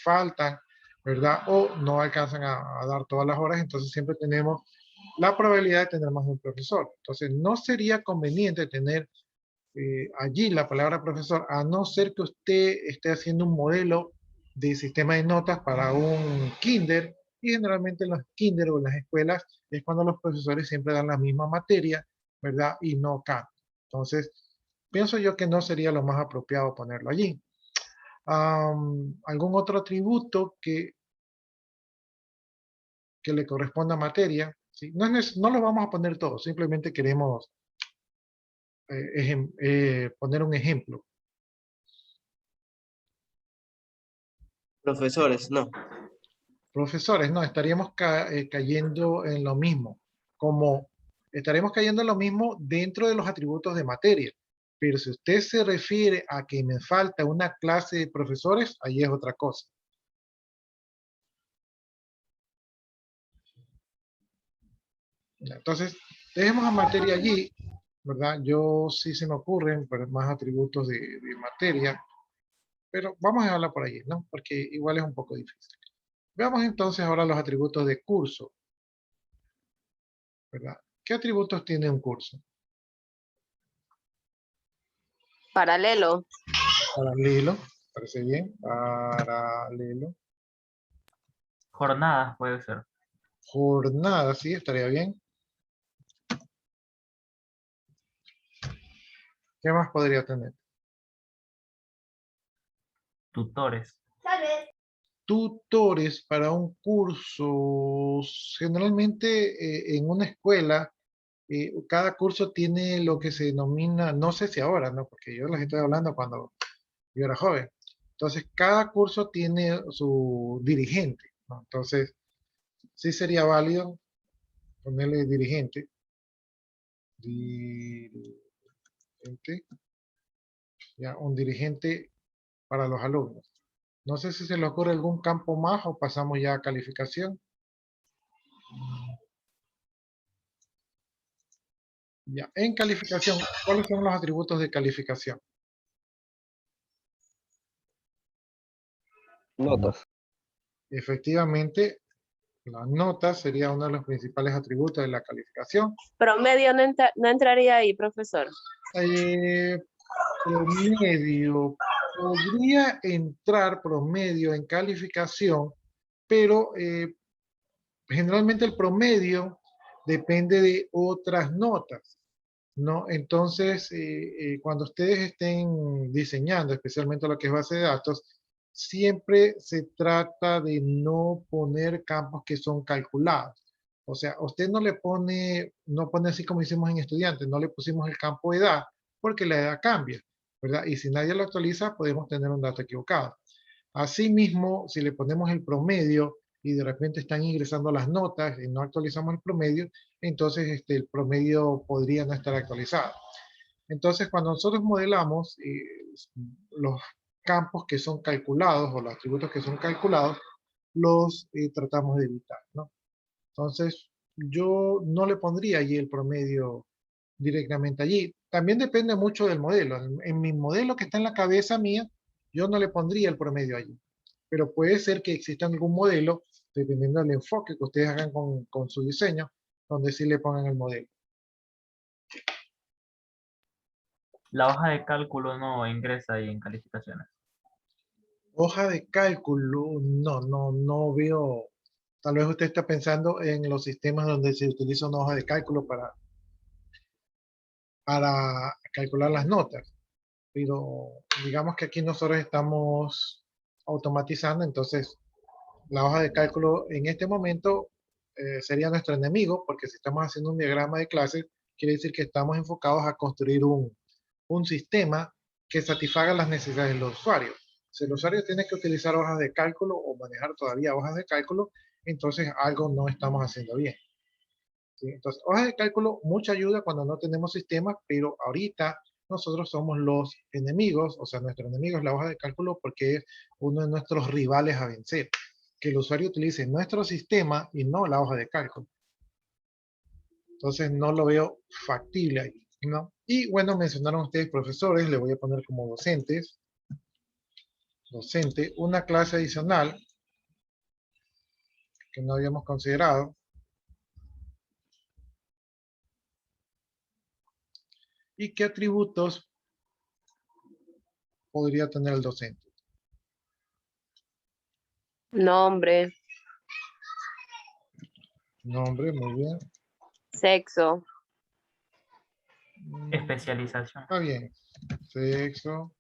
S2: faltan, ¿verdad? O no alcanzan a dar todas las horas, entonces siempre tenemos la probabilidad de tener más de un profesor. Entonces, no sería conveniente tener allí la palabra profesor, a no ser que usted esté haciendo un modelo de sistema de notas para un kinder, y generalmente en los kinder o en las escuelas es cuando los profesores siempre dan la misma materia, ¿verdad? Y no cambian. Entonces, pienso yo que no sería lo más apropiado ponerlo allí. ¿Algún otro atributo que le corresponda a materia? ¿Sí? No lo vamos a poner todos, simplemente queremos poner un ejemplo.
S7: Profesores, no.
S2: Profesores, no, estaríamos cayendo en lo mismo, estaremos cayendo en lo mismo dentro de los atributos de materia, pero si usted se refiere a que me falta una clase de profesores, ahí es otra cosa. Entonces, dejemos a materia allí, ¿verdad? Yo sí se me ocurren más atributos de materia, pero vamos a dejarla por allí, ¿no? Porque igual es un poco difícil. Veamos entonces ahora los atributos de curso, ¿verdad? ¿Qué atributos tiene un curso?
S3: Paralelo.
S2: Paralelo, parece bien. Paralelo.
S6: Jornadas puede ser.
S2: Jornada, sí, estaría bien. ¿Qué más podría tener?
S6: Tutores.
S2: Tutores para un curso. Generalmente en una escuela, cada curso tiene lo que se denomina, no sé si ahora, ¿no? Porque yo les estoy hablando cuando yo era joven. Entonces, cada curso tiene su dirigente, ¿no? Entonces, sí sería válido ponerle dirigente. Dirigente. Ya, un dirigente para los alumnos. No sé si se le ocurre algún campo más o pasamos ya a calificación. Ya, en calificación, ¿cuáles son los atributos de calificación?
S4: Notas.
S2: Efectivamente, la nota sería uno de los principales atributos de la calificación.
S3: Promedio no entraría ahí, profesor.
S2: Promedio, podría entrar promedio en calificación, pero generalmente el promedio depende de otras notas, ¿no? Entonces, cuando ustedes estén diseñando, especialmente lo que es base de datos, siempre se trata de no poner campos que son calculados. O sea, usted no le pone, no pone así como hicimos en estudiantes, no le pusimos el campo edad, porque la edad cambia, ¿verdad? Y si nadie lo actualiza, podemos tener un dato equivocado. Asimismo, si le ponemos el promedio y de repente están ingresando las notas y no actualizamos el promedio, entonces el promedio podría no estar actualizado. Entonces, cuando nosotros modelamos los campos que son calculados o los atributos que son calculados, los tratamos de evitar, ¿no? Entonces, yo no le pondría allí el promedio directamente allí. También depende mucho del modelo. En mi modelo que está en la cabeza mía, yo no le pondría el promedio allí. Pero puede ser que exista algún modelo, dependiendo del enfoque que ustedes hagan con su diseño, donde sí le pongan el modelo.
S6: La hoja de cálculo no ingresa ahí en calificaciones.
S2: Hoja de cálculo, no veo. Tal vez usted está pensando en los sistemas donde se utiliza una hoja de cálculo para calcular las notas. Pero digamos que aquí nosotros estamos automatizando, entonces la hoja de cálculo en este momento sería nuestro enemigo, porque si estamos haciendo un diagrama de clases, quiere decir que estamos enfocados a construir un sistema que satisfaga las necesidades de los usuarios. Si el usuario tiene que utilizar hojas de cálculo o manejar todavía hojas de cálculo, entonces algo no estamos haciendo bien. ¿Sí? Entonces, hojas de cálculo, mucha ayuda cuando no tenemos sistemas, pero ahorita nosotros somos los enemigos, o sea, nuestro enemigo es la hoja de cálculo porque es uno de nuestros rivales a vencer. Que el usuario utilice nuestro sistema y no la hoja de cálculo. Entonces, no lo veo factible ahí, ¿no? Y bueno, mencionaron ustedes profesores, le voy a poner como docentes. Docente, una clase adicional que no habíamos considerado. ¿Y qué atributos podría tener el docente?
S3: Nombre,
S2: Nombre, muy bien.
S3: sexo,
S6: Especialización.
S2: Está bien. Sexo.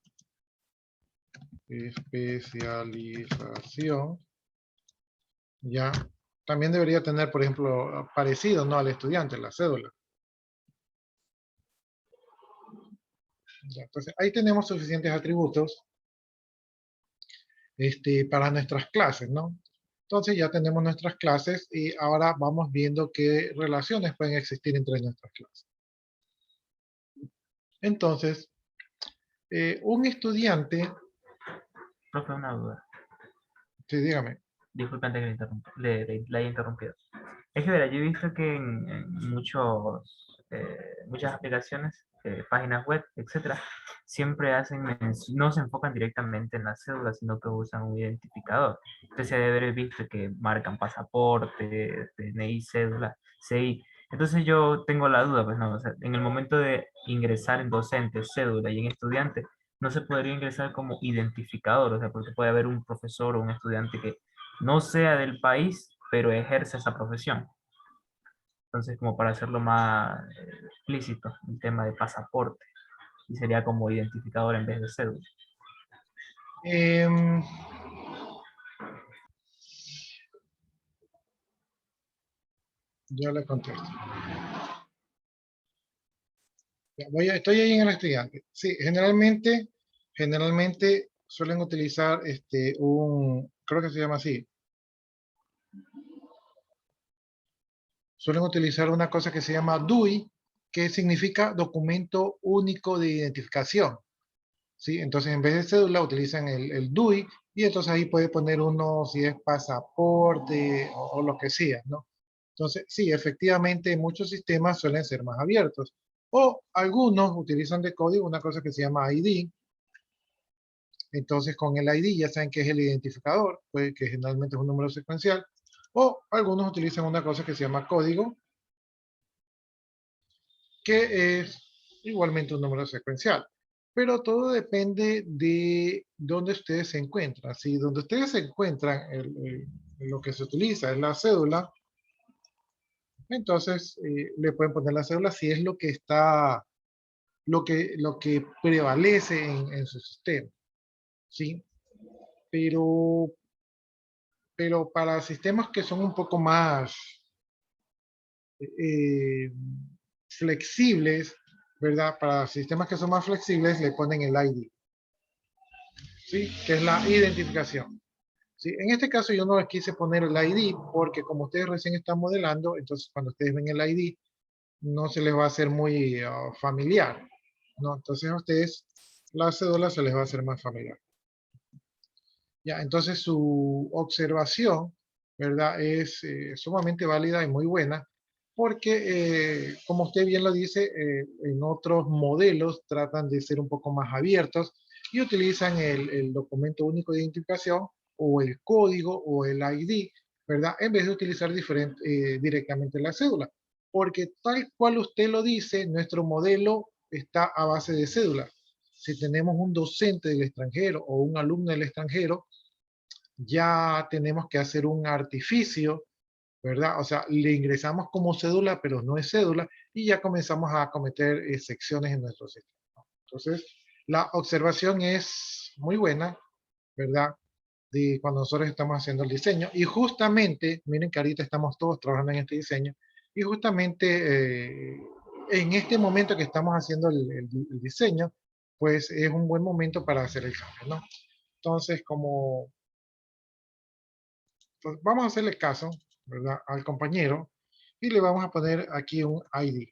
S2: Especialización. Ya. También debería tener, por ejemplo, parecido, ¿no? Al estudiante, la cédula. Ya, entonces, ahí tenemos suficientes atributos para nuestras clases, ¿no? Entonces ya tenemos nuestras clases y ahora vamos viendo qué relaciones pueden existir entre nuestras clases. Entonces, un estudiante...
S6: Profe, una duda.
S2: Sí, dígame.
S6: Disculpe antes que le haya interrumpido. Es que, verá, yo he visto que en muchas aplicaciones, páginas web, etcétera, siempre no se enfocan directamente en la cédula, sino que usan un identificador. Usted se debe haber visto que marcan pasaporte, DNI, cédula, CI. Entonces yo tengo la duda, pues no, o sea, en el momento de ingresar en docente, cédula y en estudiante, no se podría ingresar como identificador, o sea, porque puede haber un profesor o un estudiante que no sea del país, pero ejerce esa profesión. Entonces, como para hacerlo más explícito, el tema de pasaporte, y sería como identificador en vez de cédula.
S2: Ya le contesto. Estoy ahí en el estudiante. Sí, generalmente suelen utilizar creo que se llama así. Suelen utilizar una cosa que se llama DUI, que significa documento único de identificación. ¿Sí? Entonces, en vez de cédula, utilizan el DUI, y entonces ahí puede poner uno si es pasaporte o lo que sea, ¿no? Entonces, sí, efectivamente, muchos sistemas suelen ser más abiertos. O algunos utilizan de código una cosa que se llama ID. Entonces, con el ID ya saben que es el identificador, pues, que generalmente es un número secuencial. O algunos utilizan una cosa que se llama código, que es igualmente un número secuencial. Pero todo depende de dónde ustedes se encuentran. Si donde ustedes se encuentran, lo que se utiliza es la cédula, Entonces, le pueden poner la cédula si es lo que está, lo que prevalece en su sistema, ¿sí? Pero para sistemas que son un poco más flexibles, ¿verdad? Para sistemas que son más flexibles, le ponen el ID, ¿sí? Que es la identificación. ¿Sí? En este caso yo no les quise poner el ID porque como ustedes recién están modelando, entonces cuando ustedes ven el ID, no se les va a hacer muy familiar, ¿no? Entonces a ustedes la cédula se les va a hacer más familiar. Ya, entonces su observación, ¿verdad? Es sumamente válida y muy buena porque, como usted bien lo dice, en otros modelos tratan de ser un poco más abiertos y utilizan el documento único de identificación o el código o el ID, ¿verdad? En vez de utilizar directamente la cédula. Porque tal cual usted lo dice, nuestro modelo está a base de cédula. Si tenemos un docente del extranjero o un alumno del extranjero, ya tenemos que hacer un artificio, ¿verdad? O sea, le ingresamos como cédula, pero no es cédula, y ya comenzamos a cometer secciones en nuestro sistema. Entonces, la observación es muy buena, ¿verdad? De cuando nosotros estamos haciendo el diseño. Y justamente, miren que ahorita estamos todos trabajando en este diseño, y justamente en este momento que estamos haciendo el diseño, pues es un buen momento para hacer el cambio, ¿no? Entonces, pues vamos a hacerle caso, ¿verdad? Al compañero y le vamos a poner aquí un ID,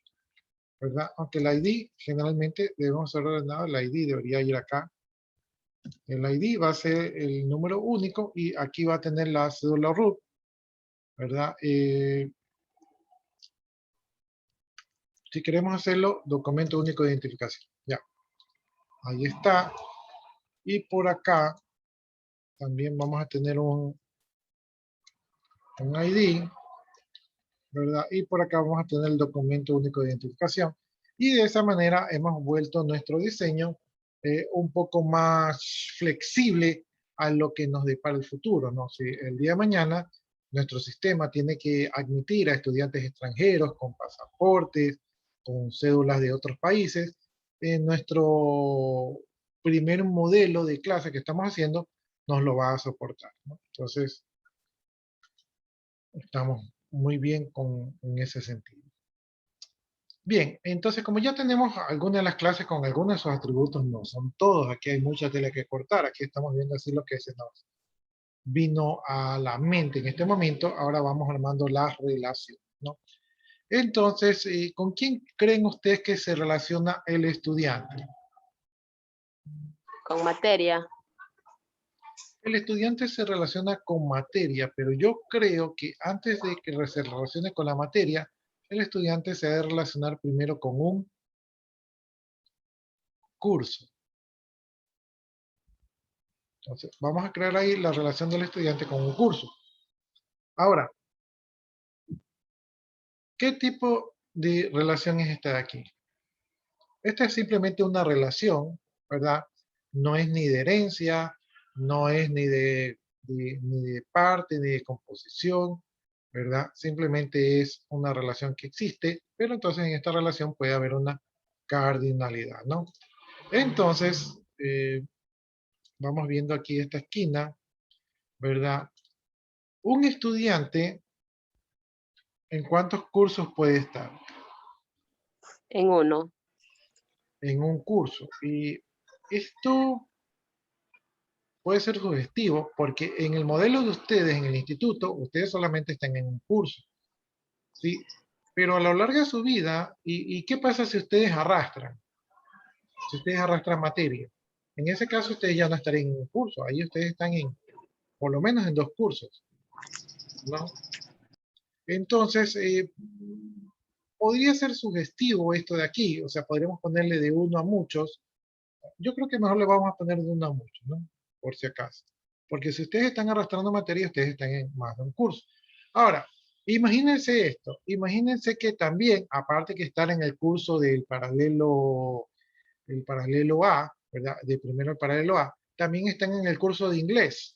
S2: ¿verdad? Aunque el ID generalmente debemos ser ordenado, el ID debería ir acá. El ID va a ser el número único y aquí va a tener la cédula root, ¿verdad? Si queremos hacerlo, documento único de identificación. Ya, ahí está. Y por acá también vamos a tener un ID, ¿verdad? Y por acá vamos a tener el documento único de identificación. Y de esa manera hemos vuelto nuestro diseño un poco más flexible a lo que nos depara el futuro, ¿no? Si el día de mañana nuestro sistema tiene que admitir a estudiantes extranjeros con pasaportes, con cédulas de otros países, en nuestro primer modelo de clase que estamos haciendo nos lo va a soportar, ¿no? Entonces, estamos muy bien en ese sentido. Bien, entonces como ya tenemos algunas de las clases con algunos de sus atributos, no son todos, aquí hay mucha tela que cortar, aquí estamos viendo así lo que se nos vino a la mente en este momento, ahora vamos armando las relaciones, ¿no? Entonces, ¿con quién creen ustedes que se relaciona el estudiante?
S3: Con materia.
S2: El estudiante se relaciona con materia, pero yo creo que antes de que se relacione con la materia, el estudiante se debe relacionar primero con un curso. Entonces, vamos a crear ahí la relación del estudiante con un curso. Ahora, ¿qué tipo de relación es esta de aquí? Esta es simplemente una relación, ¿verdad? No es ni de herencia, no es ni de parte, ni de composición, ¿verdad? Simplemente es una relación que existe, pero entonces en esta relación puede haber una cardinalidad, ¿no? Entonces, vamos viendo aquí esta esquina, ¿verdad? Un estudiante, ¿en cuántos cursos puede estar?
S3: En uno.
S2: En un curso. Y esto puede ser sugestivo porque en el modelo de ustedes, en el instituto, ustedes solamente están en un curso, ¿sí? Pero a lo largo de su vida, ¿y qué pasa si ustedes arrastran? Si ustedes arrastran materia. En ese caso, ustedes ya no estarían en un curso. Ahí ustedes están por lo menos en 2 cursos, ¿no? Entonces, podría ser sugestivo esto de aquí. O sea, podríamos ponerle de 1 a muchos. Yo creo que mejor le vamos a poner de 1 a muchos, ¿no? Por si acaso. Porque si ustedes están arrastrando materia, ustedes están en más de un curso. Ahora, imagínense esto. Imagínense que también, aparte que estar en el curso del paralelo A, ¿verdad? De primero al paralelo A, también están en el curso de inglés.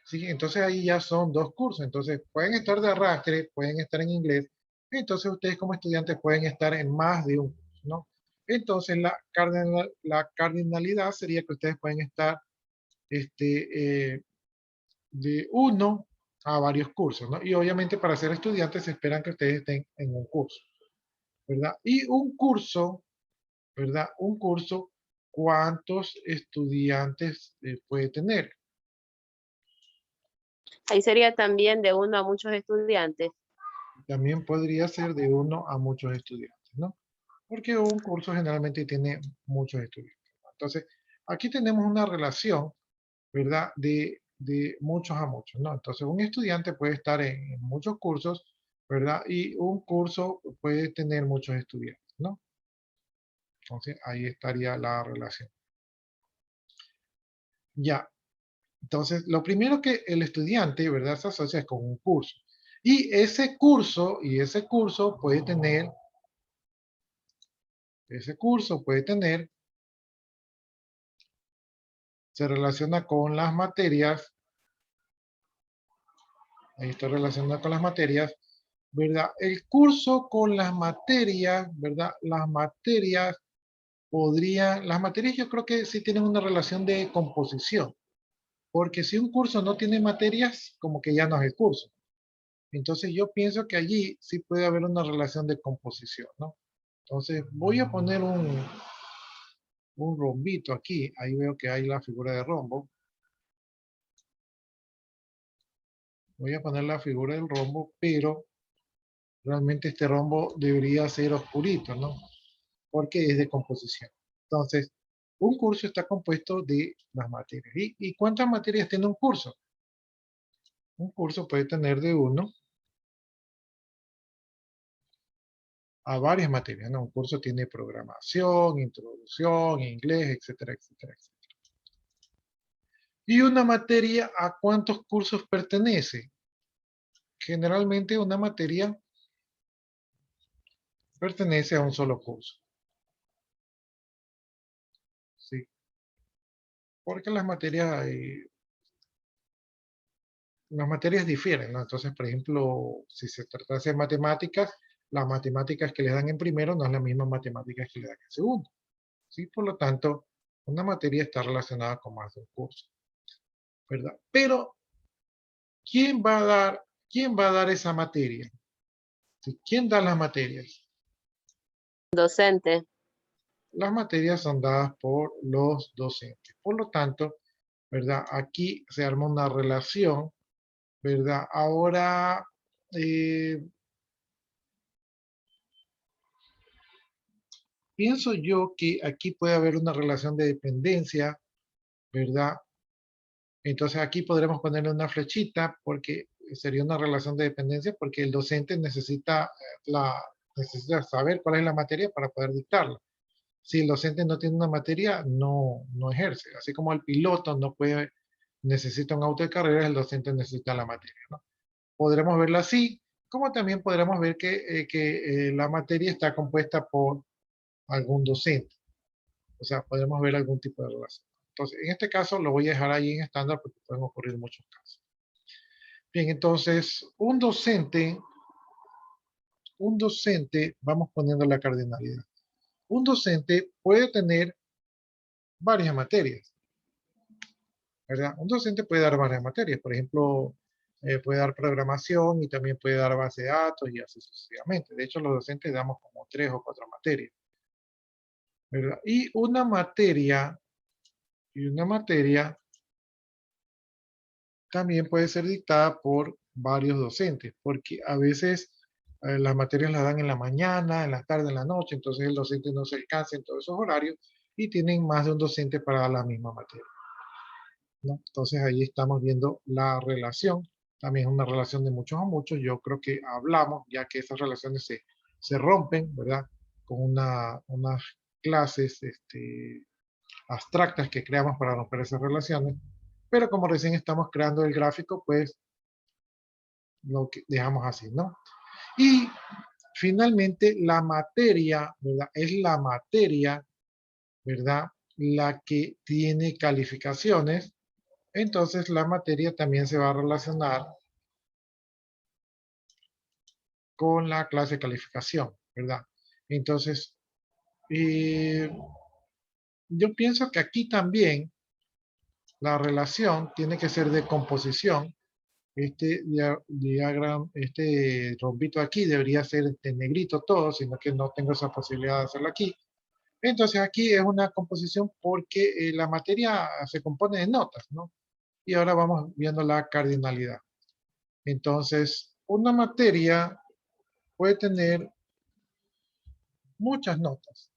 S2: ¿sí? Entonces ahí ya son 2 cursos. Entonces pueden estar de arrastre, pueden estar en inglés. Entonces ustedes como estudiantes pueden estar en más de un curso, ¿no? Entonces la cardinalidad sería que ustedes pueden estar de 1 a varios cursos, ¿no? Y obviamente para ser estudiantes se esperan que ustedes estén en un curso, ¿verdad? Y un curso, ¿verdad? Un curso, ¿cuántos estudiantes puede tener?
S3: Ahí sería también de 1 a muchos estudiantes.
S2: También podría ser de 1 a muchos estudiantes, ¿no? Porque un curso generalmente tiene muchos estudiantes, ¿no? Entonces, aquí tenemos una relación, ¿verdad? De muchos a muchos, ¿no? Entonces, un estudiante puede estar en muchos cursos, ¿verdad? Y un curso puede tener muchos estudiantes, ¿no? Entonces, ahí estaría la relación. Ya. Entonces, lo primero que el estudiante, ¿verdad? Se asocia es con un curso. Y ese curso puede tener, se relaciona con las materias, ahí está relacionado con las materias, ¿verdad? El curso con las materias, ¿verdad? Las materias yo creo que sí tienen una relación de composición, porque si un curso no tiene materias, como que ya no es el curso. Entonces yo pienso que allí sí puede haber una relación de composición, ¿no? Entonces voy a poner un rombito aquí, ahí veo que hay la figura de rombo. Voy a poner la figura del rombo, pero realmente este rombo debería ser oscurito, ¿no? Porque es de composición. Entonces, un curso está compuesto de las materias. ¿Y cuántas materias tiene un curso? Un curso puede tener de 1 a varias materias, ¿no? Un curso tiene programación, introducción, inglés, etcétera, etcétera, etcétera. ¿Y una materia a cuántos cursos pertenece? Generalmente una materia pertenece a un solo curso. ¿Sí? Porque las materias difieren, ¿no? Entonces, por ejemplo, si se tratase de matemáticas, las matemáticas que les dan en primero no es la misma matemáticas que le dan en segundo. ¿Sí? Por lo tanto, una materia está relacionada con más de un curso, ¿verdad? Pero, ¿quién va a dar esa materia? ¿Sí? ¿Quién da las materias?
S3: Docente.
S2: Las materias son dadas por los docentes. Por lo tanto, ¿verdad? Aquí se arma una relación, ¿verdad? Ahora, pienso yo que aquí puede haber una relación de dependencia, ¿verdad? Entonces aquí podremos ponerle una flechita porque sería una relación de dependencia porque el docente necesita saber cuál es la materia para poder dictarla. Si el docente no tiene una materia, no ejerce. Así como el piloto necesita un auto de carreras, el docente necesita la materia, ¿no? Podremos verlo así, como también podremos ver que la materia está compuesta por algún docente. O sea, podemos ver algún tipo de relación. Entonces, en este caso lo voy a dejar ahí en estándar porque pueden ocurrir muchos casos. Bien, entonces, un docente, vamos poniendo la cardinalidad. Un docente puede tener varias materias, ¿verdad? Un docente puede dar varias materias. Por ejemplo, puede dar programación y también puede dar base de datos y así sucesivamente. De hecho, los docentes damos como 3 o 4 materias, ¿verdad? Y una materia también puede ser dictada por varios docentes, porque a veces las materias las dan en la mañana, en la tarde, en la noche, entonces el docente no se alcanza en todos esos horarios y tienen más de un docente para dar la misma materia, ¿no? Entonces ahí estamos viendo la relación, también es una relación de muchos a muchos, yo creo que hablamos, ya que esas relaciones se rompen, ¿verdad? Con unas clases abstractas que creamos para romper esas relaciones, pero como recién estamos creando el gráfico, pues lo que dejamos así, ¿no? Y finalmente la materia, ¿verdad? Es la materia, ¿verdad? La que tiene calificaciones, entonces la materia también se va a relacionar con la clase de calificación, ¿verdad? Entonces, yo pienso que aquí también la relación tiene que ser de composición. Este diagrama, este rombito aquí debería ser de negrito todo, sino que no tengo esa posibilidad de hacerlo aquí. Entonces aquí es una composición porque la materia se compone de notas, ¿no? Y ahora vamos viendo la cardinalidad. Entonces, una materia puede tener muchas notas,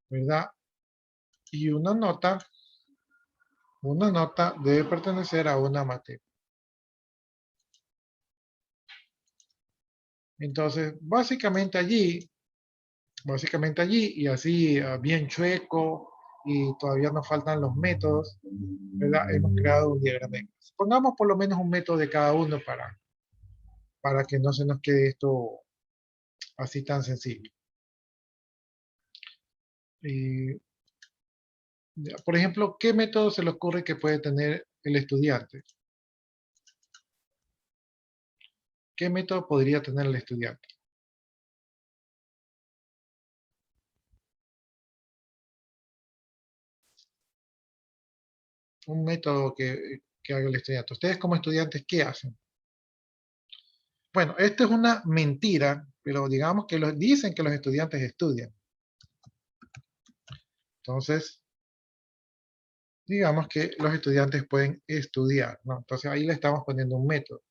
S2: ¿verdad? Y una nota debe pertenecer a una materia. Entonces, básicamente allí, y así bien chueco, y todavía nos faltan los métodos, ¿verdad? Hemos creado un diagrama. Pongamos por lo menos un método de cada uno para que no se nos quede esto así tan sencillo. Por ejemplo, ¿qué método se le ocurre que puede tener el estudiante? ¿Qué método podría tener el estudiante? Un método que haga el estudiante. Ustedes como estudiantes, ¿qué hacen? Bueno, esto es una mentira, pero digamos que dicen que los estudiantes estudian. Entonces, digamos que los estudiantes pueden estudiar, ¿no? Entonces ahí le estamos poniendo un método,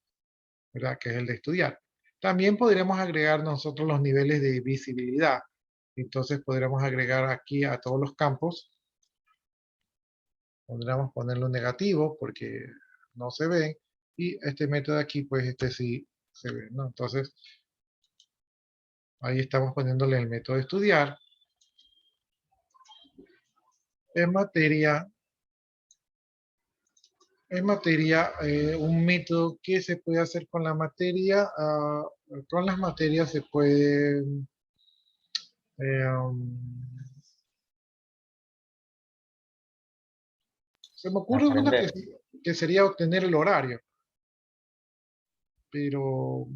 S2: ¿verdad? Que es el de estudiar. También podríamos agregar nosotros los niveles de visibilidad. Entonces podríamos agregar aquí a todos los campos. Podríamos ponerlo negativo porque no se ve. Y este método de aquí, pues este sí se ve, ¿no? Entonces, ahí estamos poniéndole el método de estudiar. En materia, un método que se puede hacer con la materia, con las materias se puede, se me ocurre uno que sería obtener el horario, pero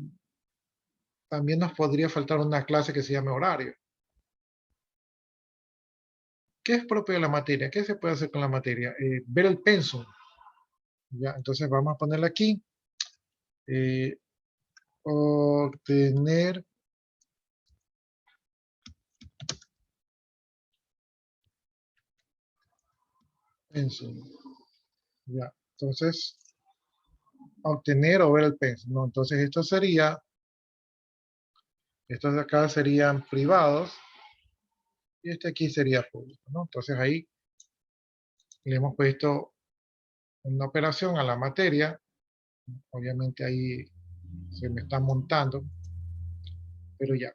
S2: también nos podría faltar una clase que se llame horario. ¿Qué es propio de la materia? ¿Qué se puede hacer con la materia? Ver el pensum. Ya, entonces vamos a ponerle aquí. Obtener pensum. Ya, entonces, obtener o ver el pensum, ¿no? Entonces esto sería, estos de acá serían privados y este aquí sería público, ¿no? Entonces ahí le hemos puesto una operación a la materia. Obviamente ahí se me está montando, pero ya.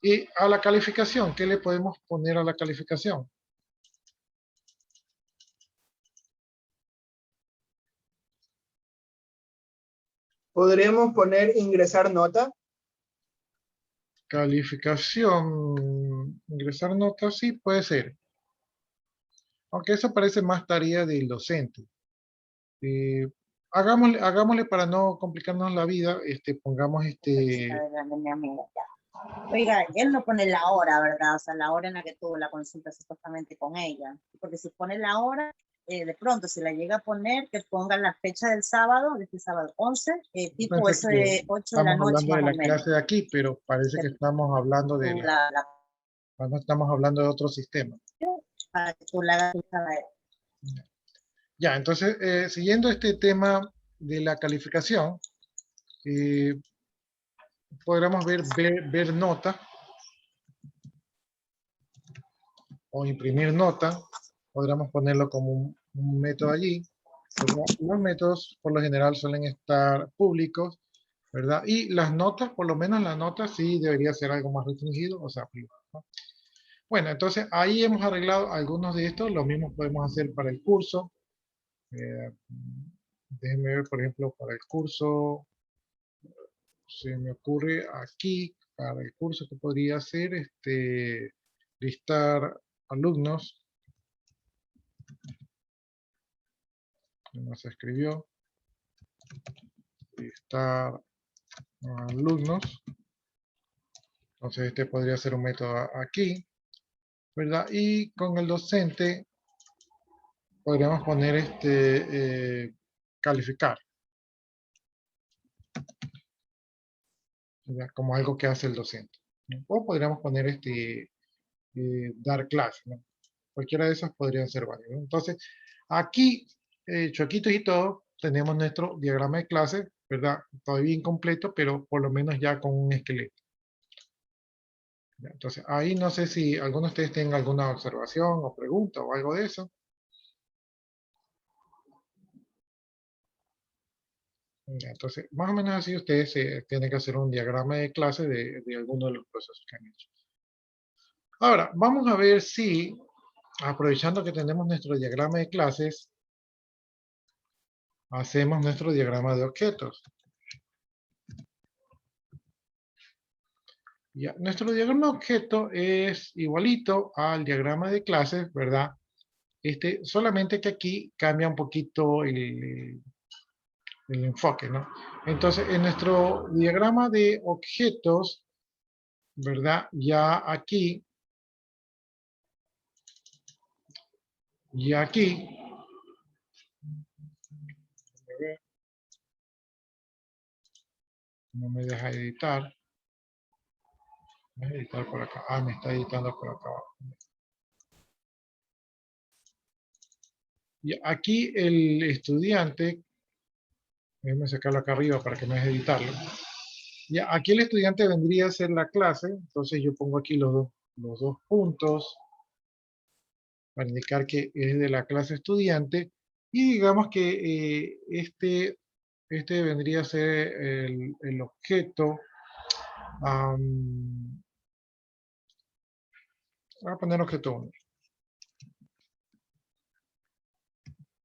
S2: Y a la calificación, ¿qué le podemos poner a la calificación?
S8: ¿Podríamos poner ingresar nota?
S2: Calificación, ingresar notas, sí puede ser. Aunque eso parece más tarea del docente. Hagámosle para no complicarnos la vida, pongamos
S1: Oiga, él no pone la hora, ¿verdad? O sea, la hora en la que tuvo la consulta supuestamente con ella. Porque si pone la hora, de pronto, si la llega a poner, que ponga la fecha del sábado, de este sábado 11, tipo ese de 8 de la noche.
S2: Estamos hablando de la clase de aquí, pero parece que estamos hablando de no estamos hablando de otro sistema.
S1: Para que tú la hagas.
S2: Ya, entonces, siguiendo este tema de la calificación, podríamos ver nota o imprimir nota. Podríamos ponerlo como un método allí. Los métodos por lo general suelen estar públicos, ¿verdad? Y las notas, por lo menos las notas sí debería ser algo más restringido, o sea, privado, ¿no? Bueno, entonces ahí hemos arreglado algunos de estos. Lo mismo podemos hacer para el curso. Déjenme ver, por ejemplo, para el curso, se me ocurre aquí, para el curso que podría hacer, listar alumnos. No se escribió. Estar alumnos. Entonces este podría ser un método aquí, ¿verdad? Y con el docente podríamos poner calificar, ¿verdad? Como algo que hace el docente, ¿no? O podríamos poner dar clase, ¿no? Cualquiera de esas podrían ser válidos, ¿no? Entonces, aquí, choquitos y todo, tenemos nuestro diagrama de clase, ¿verdad? Todavía incompleto, pero por lo menos ya con un esqueleto. Entonces, ahí no sé si alguno de ustedes tenga alguna observación o pregunta o algo de eso. Entonces, más o menos así ustedes tienen que hacer un diagrama de clase de alguno de los procesos que han hecho. Ahora, vamos a ver si, aprovechando que tenemos nuestro diagrama de clases, hacemos nuestro diagrama de objetos. Ya, nuestro diagrama de objeto es igualito al diagrama de clases, ¿verdad? Solamente que aquí cambia un poquito el enfoque, ¿no? Entonces, en nuestro diagrama de objetos, ¿verdad? Ya aquí, no me deja editar. Voy a editar por acá. Ah, me está editando por acá abajo. Y aquí el estudiante, déjame sacarlo acá arriba para que me deje editarlo. Ya, aquí el estudiante vendría a ser la clase, entonces yo pongo aquí los dos puntos para indicar que es de la clase estudiante, y digamos que este vendría a ser el objeto. Voy a poner objeto 1.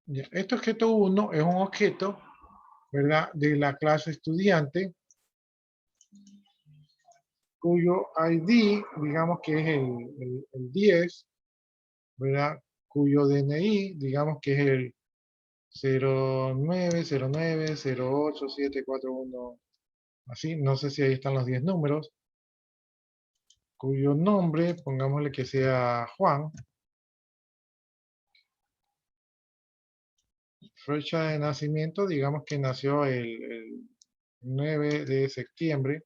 S2: Ya, este objeto 1 es un objeto, ¿verdad?, de la clase estudiante, cuyo ID, digamos que es el 10, ¿verdad? Cuyo DNI, digamos que es el 09090871, así, no sé si ahí están los 10 números. Cuyo nombre, pongámosle que sea Juan. Fecha de nacimiento, digamos que nació el 9 de septiembre,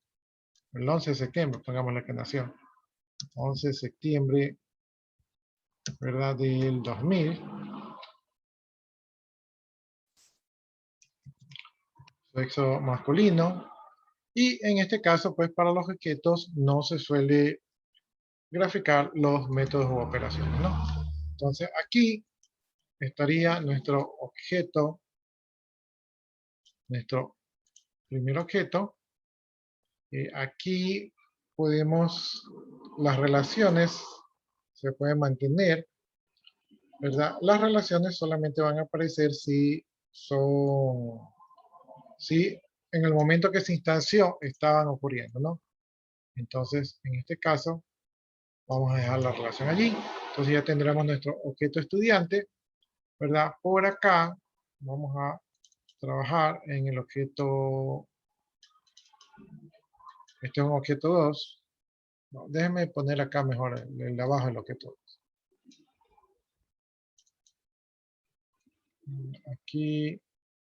S2: el 11 de septiembre, pongámosle que nació. 11 de septiembre, ¿verdad?, del 2000. Sexo masculino. Y en este caso, pues para los objetos no se suele graficar los métodos u operaciones, ¿no? Entonces aquí estaría nuestro objeto, nuestro primer objeto. Aquí las relaciones se pueden mantener, ¿verdad? Las relaciones solamente van a aparecer si en el momento que se instanció estaban ocurriendo, ¿no? Entonces, en este caso, vamos a dejar la relación allí. Entonces ya tendremos nuestro objeto estudiante, ¿verdad? Por acá vamos a trabajar en el objeto, este es un objeto 2. No, déjenme poner acá mejor el de abajo el objeto 2. Aquí,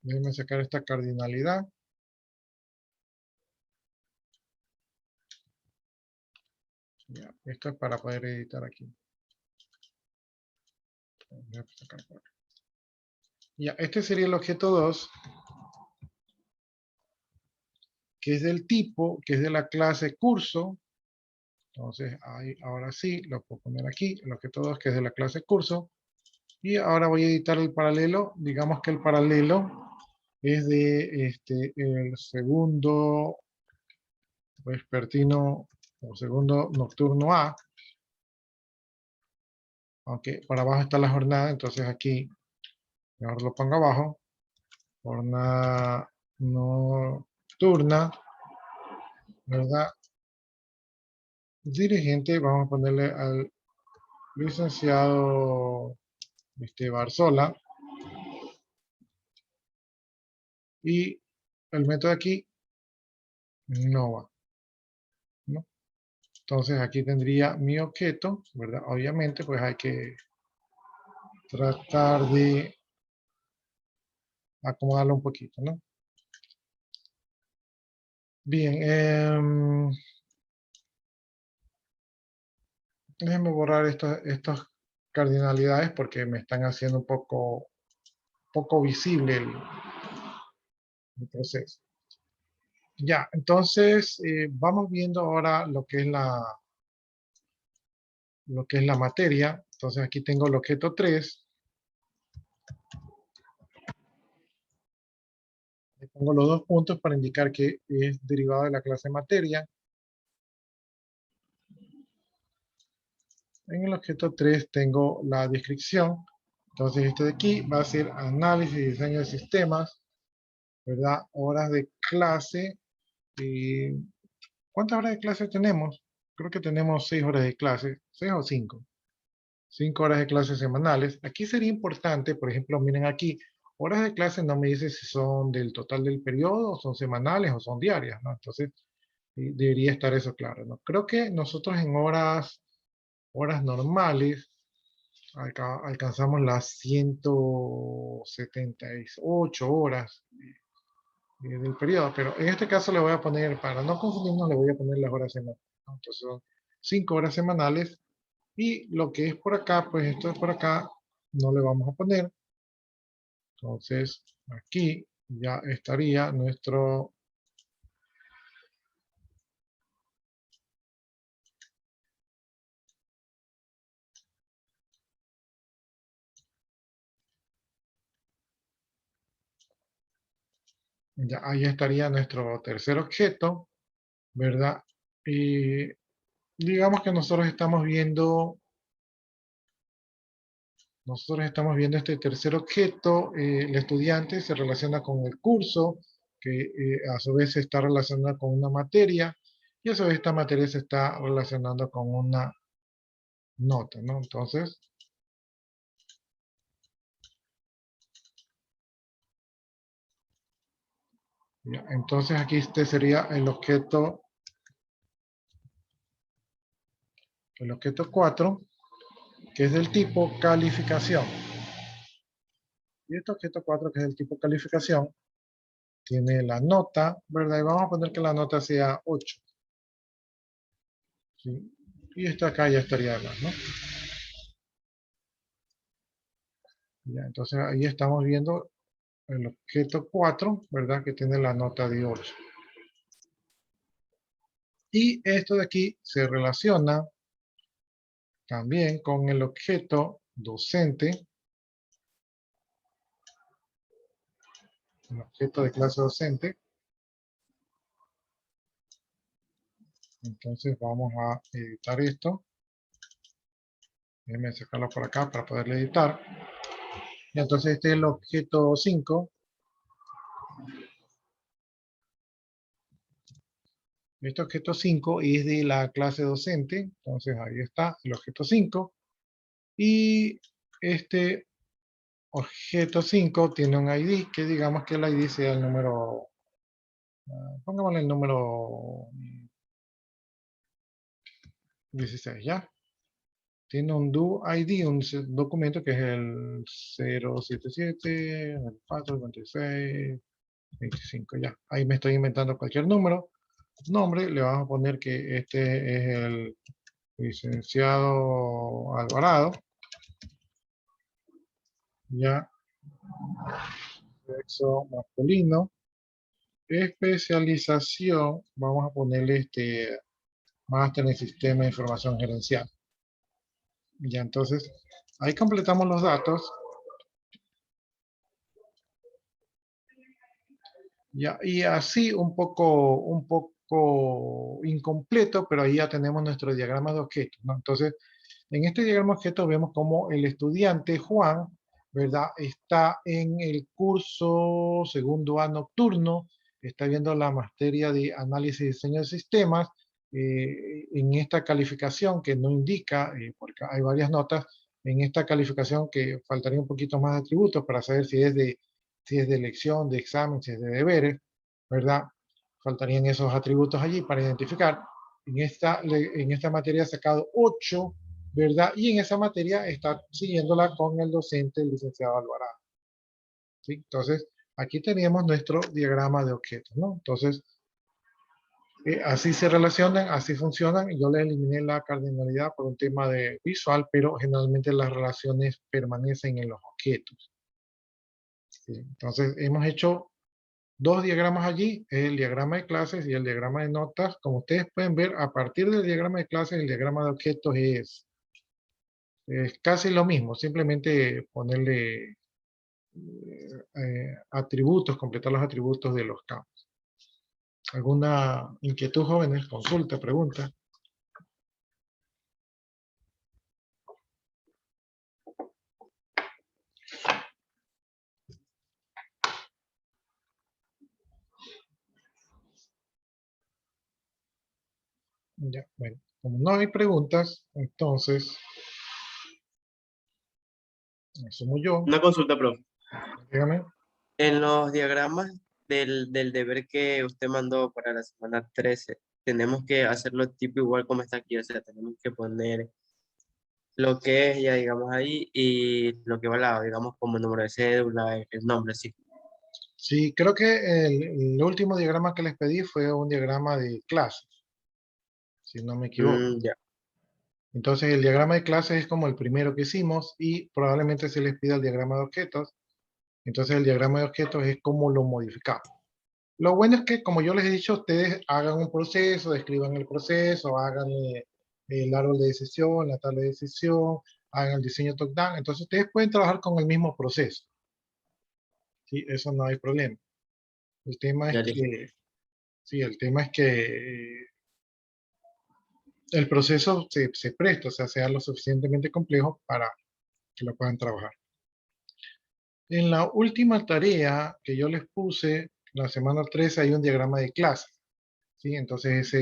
S2: déjenme sacar esta cardinalidad. Ya, esto es para poder editar aquí. Ya, este sería el objeto 2, que es del tipo, que es de la clase curso. Entonces, ahora sí, lo puedo poner aquí, el objeto 2, que es de la clase curso. Y ahora voy a editar el paralelo. Digamos que el paralelo es de el segundo vespertino o segundo nocturno A. Aunque para abajo está la jornada, entonces aquí mejor lo pongo abajo. Jornada nocturna, ¿verdad? Dirigente, vamos a ponerle al licenciado Barzola. Y el método aquí no va, ¿no? Entonces aquí tendría mi objeto, ¿verdad? Obviamente pues hay que tratar de acomodarlo un poquito, ¿no? Bien, déjenme borrar estas cardinalidades porque me están haciendo un poco visible el proceso. Ya, entonces vamos viendo ahora lo que es la materia. Entonces aquí tengo el objeto 3. Le pongo los 2 puntos para indicar que es derivado de la clase materia. En el objeto 3 tengo la descripción. Entonces este de aquí va a ser análisis y diseño de sistemas, ¿verdad? Horas de clase. ¿Cuántas horas de clase tenemos? Creo que tenemos 6 horas de clase. 6 o 5. 5 horas de clases semanales. Aquí sería importante, por ejemplo, miren aquí, horas de clase no me dice si son del total del periodo, o son semanales o son diarias, ¿no? Entonces, debería estar eso claro, ¿no? Creo que nosotros en horas normales alcanzamos las 178 horas del periodo, pero en este caso le voy a poner, para no confundirnos, le voy a poner las horas semanales, ¿no? Entonces son 5 horas semanales. Y lo que es por acá, pues esto es por acá, no le vamos a poner. Entonces, aquí ya estaría nuestro... Ya, ahí estaría nuestro tercer objeto, ¿verdad? Y digamos que nosotros estamos viendo este tercer objeto. El estudiante se relaciona con el curso, que a su vez está relacionado con una materia, y a su vez esta materia se está relacionando con una nota, ¿no? Entonces, ya, entonces aquí este sería el objeto 4, que es del tipo calificación. Y este objeto 4, que es del tipo calificación, tiene la nota, ¿verdad? Y vamos a poner que la nota sea 8. ¿Sí? Y esta acá ya estaría más, ¿no? Ya, entonces ahí estamos viendo el objeto 4, ¿verdad? Que tiene la nota de 8. Y esto de aquí se relaciona también con el objeto docente, el objeto de clase docente. Entonces vamos a editar esto. Déjenme sacarlo por acá para poderle editar. Y entonces este es el objeto 5. Este objeto 5 es de la clase docente. Entonces ahí está el objeto 5. Y este objeto 5 tiene un ID, que digamos que el ID sea el número, pongámosle el número 16, ¿ya? Tiene un do ID, un documento que es el 077, el 456, 25, ya. Ahí me estoy inventando cualquier número. Nombre, le vamos a poner que este es el licenciado Alvarado. Ya. Sexo masculino. Especialización, vamos a ponerle máster en sistema de información gerencial. Ya, entonces, ahí completamos los datos. Ya, y así un poco incompleto, pero ahí ya tenemos nuestro diagrama de objetos, ¿no? Entonces, en este diagrama de objetos vemos cómo el estudiante Juan, ¿verdad? Está en el curso segundo A nocturno, está viendo la materia de análisis y diseño de sistemas. En esta calificación que no indica, porque hay varias notas, en esta calificación que faltaría un poquito más de atributos para saber si es de si es de elección, de examen, si es de deberes, ¿verdad? Faltarían esos atributos allí para identificar. En esta materia he sacado 8, ¿verdad? Y en esa materia está siguiéndola con el docente, el licenciado Alvarado. ¿Sí? Entonces, aquí teníamos nuestro diagrama de objetos, ¿no? Entonces, así se relacionan, así funcionan. Yo le eliminé la cardinalidad por un tema de visual, pero generalmente las relaciones permanecen en los objetos. ¿Sí? Entonces, hemos hecho 2 diagramas allí, el diagrama de clases y el diagrama de notas. Como ustedes pueden ver, a partir del diagrama de clases, el diagrama de objetos es casi lo mismo, simplemente ponerle atributos, completar los atributos de los campos. ¿Alguna inquietud, jóvenes? Consulta, pregunta. Ya, bueno, como no hay preguntas, entonces, asumo yo.
S7: Una consulta, profe.
S2: Dígame.
S7: En los diagramas del deber que usted mandó para la semana 13, tenemos que hacerlo tipo igual como está aquí, o sea, tenemos que poner lo que es ya digamos ahí y lo que va al lado, digamos como el número de cédula, el nombre, sí.
S2: Sí, creo que el último diagrama que les pedí fue un diagrama de clases, si no me equivoco.
S7: Ya.
S2: Entonces el diagrama de clases es como el primero que hicimos y probablemente se les pida el diagrama de objetos. Entonces el diagrama de objetos es como lo modificamos. Lo bueno es que, como yo les he dicho, ustedes hagan un proceso, describan el proceso, hagan el árbol de decisión, la tabla de decisión, hagan el diseño top-down. Entonces ustedes pueden trabajar con el mismo proceso. ¿Sí? Eso no hay problema. El tema
S7: Ya
S2: es
S7: listo.
S2: que, sí, el tema es que el proceso se presta, o sea, sea lo suficientemente complejo para que lo puedan trabajar. En la última tarea que yo les puse, la semana 13, hay un diagrama de clase. ¿Sí? Entonces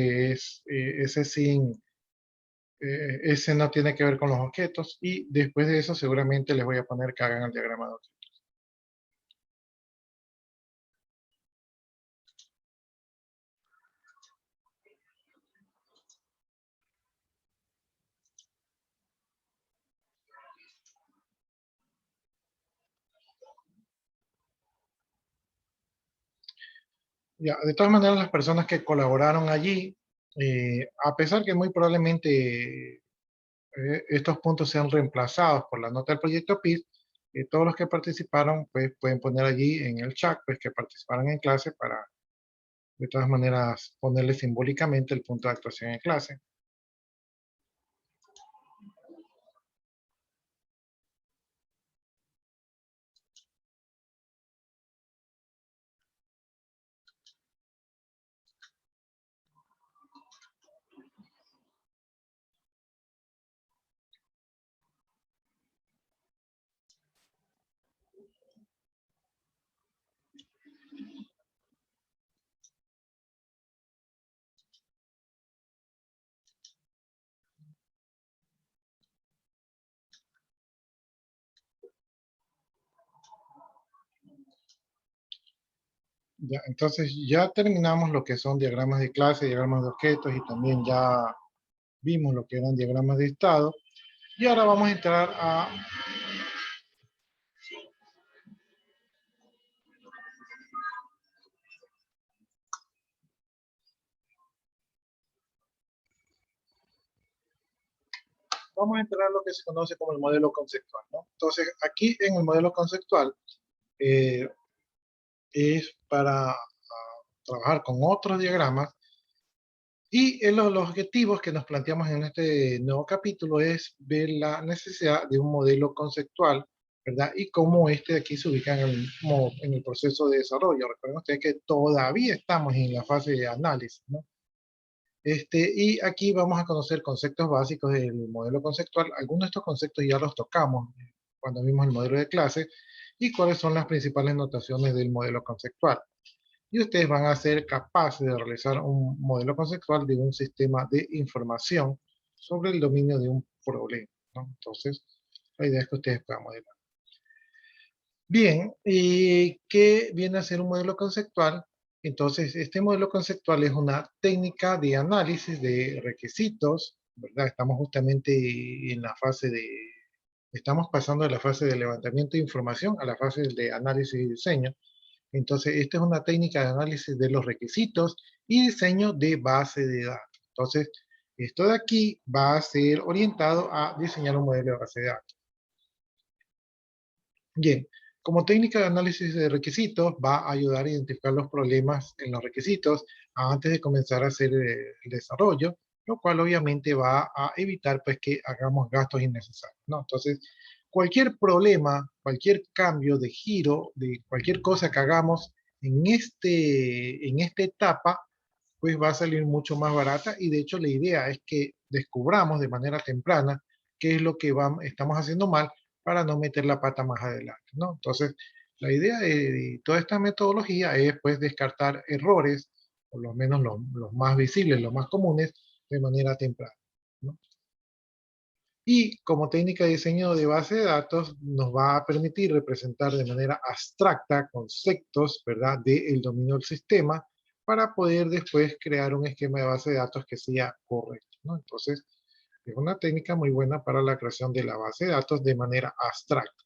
S2: ese no tiene que ver con los objetos y después de eso seguramente les voy a poner que hagan el diagrama de objetos. Ya, de todas maneras, las personas que colaboraron allí, a pesar que muy probablemente estos puntos sean reemplazados por la nota del proyecto PIS, todos los que participaron pues, pueden poner allí en el chat pues, que participaron en clase para, de todas maneras, ponerle simbólicamente el punto de actuación en clase. Ya, entonces ya terminamos lo que son diagramas de clase, diagramas de objetos y también ya vimos lo que eran diagramas de estado. Y ahora vamos a entrar a lo que se conoce como el modelo conceptual, ¿no? Entonces, aquí en el modelo conceptual es para trabajar con otros diagramas y los objetivos que nos planteamos en este nuevo capítulo es ver la necesidad de un modelo conceptual, ¿verdad? Y cómo este de aquí se ubica en el proceso de desarrollo. Recuerden ustedes que todavía estamos en la fase de análisis, ¿no? Y aquí vamos a conocer conceptos básicos del modelo conceptual. Algunos de estos conceptos ya los tocamos cuando vimos el modelo de clase y cuáles son las principales notaciones del modelo conceptual. Y ustedes van a ser capaces de realizar un modelo conceptual de un sistema de información sobre el dominio de un problema, ¿no? Entonces, la idea es que ustedes puedan modelar. Bien, ¿qué viene a ser un modelo conceptual? Entonces, este modelo conceptual es una técnica de análisis de requisitos, ¿verdad? Estamos justamente en la fase de, estamos pasando de la fase de levantamiento de información a la fase de análisis y diseño. Entonces, esta es una técnica de análisis de los requisitos y diseño de base de datos. Entonces, esto de aquí va a ser orientado a diseñar un modelo de base de datos. Bien, como técnica de análisis de requisitos, va a ayudar a identificar los problemas en los requisitos antes de comenzar a hacer el desarrollo, lo cual obviamente va a evitar pues, que hagamos gastos innecesarios, ¿no? Entonces, cualquier problema, cualquier cambio de giro, de cualquier cosa que hagamos en esta etapa, pues va a salir mucho más barata y de hecho la idea es que descubramos de manera temprana qué es lo que estamos haciendo mal para no meter la pata más adelante, ¿no? Entonces, la idea de toda esta metodología es pues descartar errores, por lo menos los más visibles, los más comunes, de manera temprana, ¿no? Y como técnica de diseño de base de datos nos va a permitir representar de manera abstracta conceptos, ¿verdad?, del dominio del sistema para poder después crear un esquema de base de datos que sea correcto, ¿no? Entonces, es una técnica muy buena para la creación de la base de datos de manera abstracta.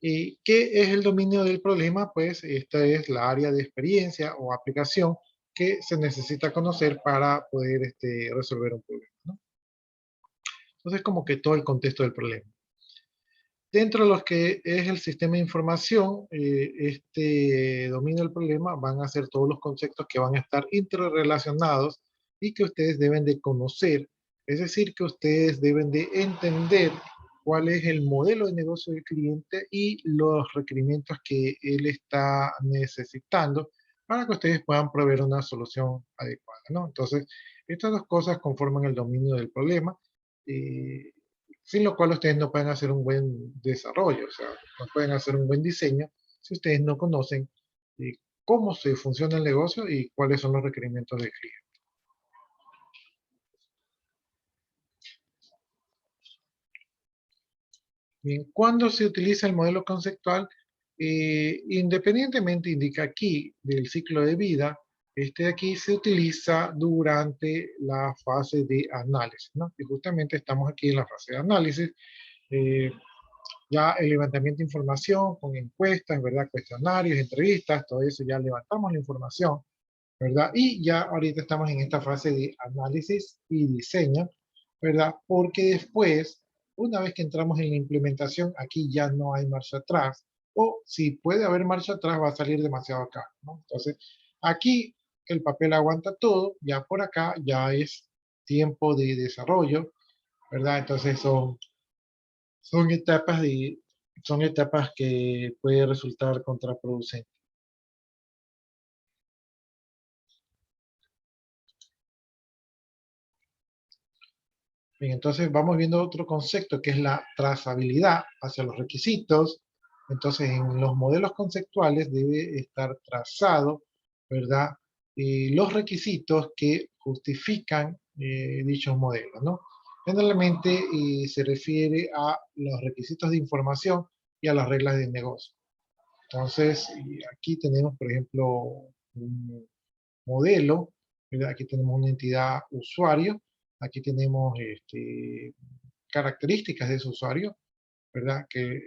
S2: ¿Y qué es el dominio del problema? Pues esta es la área de experiencia o aplicación que se necesita conocer para poder resolver un problema, ¿no? Entonces, como que todo el contexto del problema. Dentro de lo que es el sistema de información, este dominio del problema van a ser todos los conceptos que van a estar interrelacionados y que ustedes deben de conocer. Es decir, que ustedes deben de entender cuál es el modelo de negocio del cliente y los requerimientos que él está necesitando para que ustedes puedan proveer una solución adecuada, ¿no? Entonces, estas dos cosas conforman el dominio del problema. Sin lo cual ustedes no pueden hacer un buen desarrollo, o sea, no pueden hacer un buen diseño si ustedes no conocen cómo se funciona el negocio y cuáles son los requerimientos del cliente. Bien, ¿cuándo se utiliza el modelo conceptual? Independientemente, indica aquí, del ciclo de vida, este de aquí se utiliza durante la fase de análisis, ¿no? Y justamente estamos aquí en la fase de análisis. Ya el levantamiento de información con encuestas, ¿verdad? Cuestionarios, entrevistas, todo eso ya levantamos la información, ¿verdad? Y ya ahorita estamos en esta fase de análisis y diseño, ¿verdad? Porque después, una vez que entramos en la implementación, aquí ya no hay marcha atrás, o si puede haber marcha atrás, va a salir demasiado caro, ¿no? Entonces, aquí el papel aguanta todo, ya por acá ya es tiempo de desarrollo, ¿verdad? Entonces son etapas que puede resultar contraproducente. Bien, entonces vamos viendo otro concepto que es la trazabilidad hacia los requisitos. Entonces en los modelos conceptuales debe estar trazado, ¿verdad? Los requisitos que justifican dichos modelos, ¿no? Generalmente se refiere a los requisitos de información y a las reglas de negocio. Entonces, aquí tenemos, por ejemplo, un modelo, ¿verdad? Aquí tenemos una entidad usuario, aquí tenemos características de ese usuario, ¿verdad? Que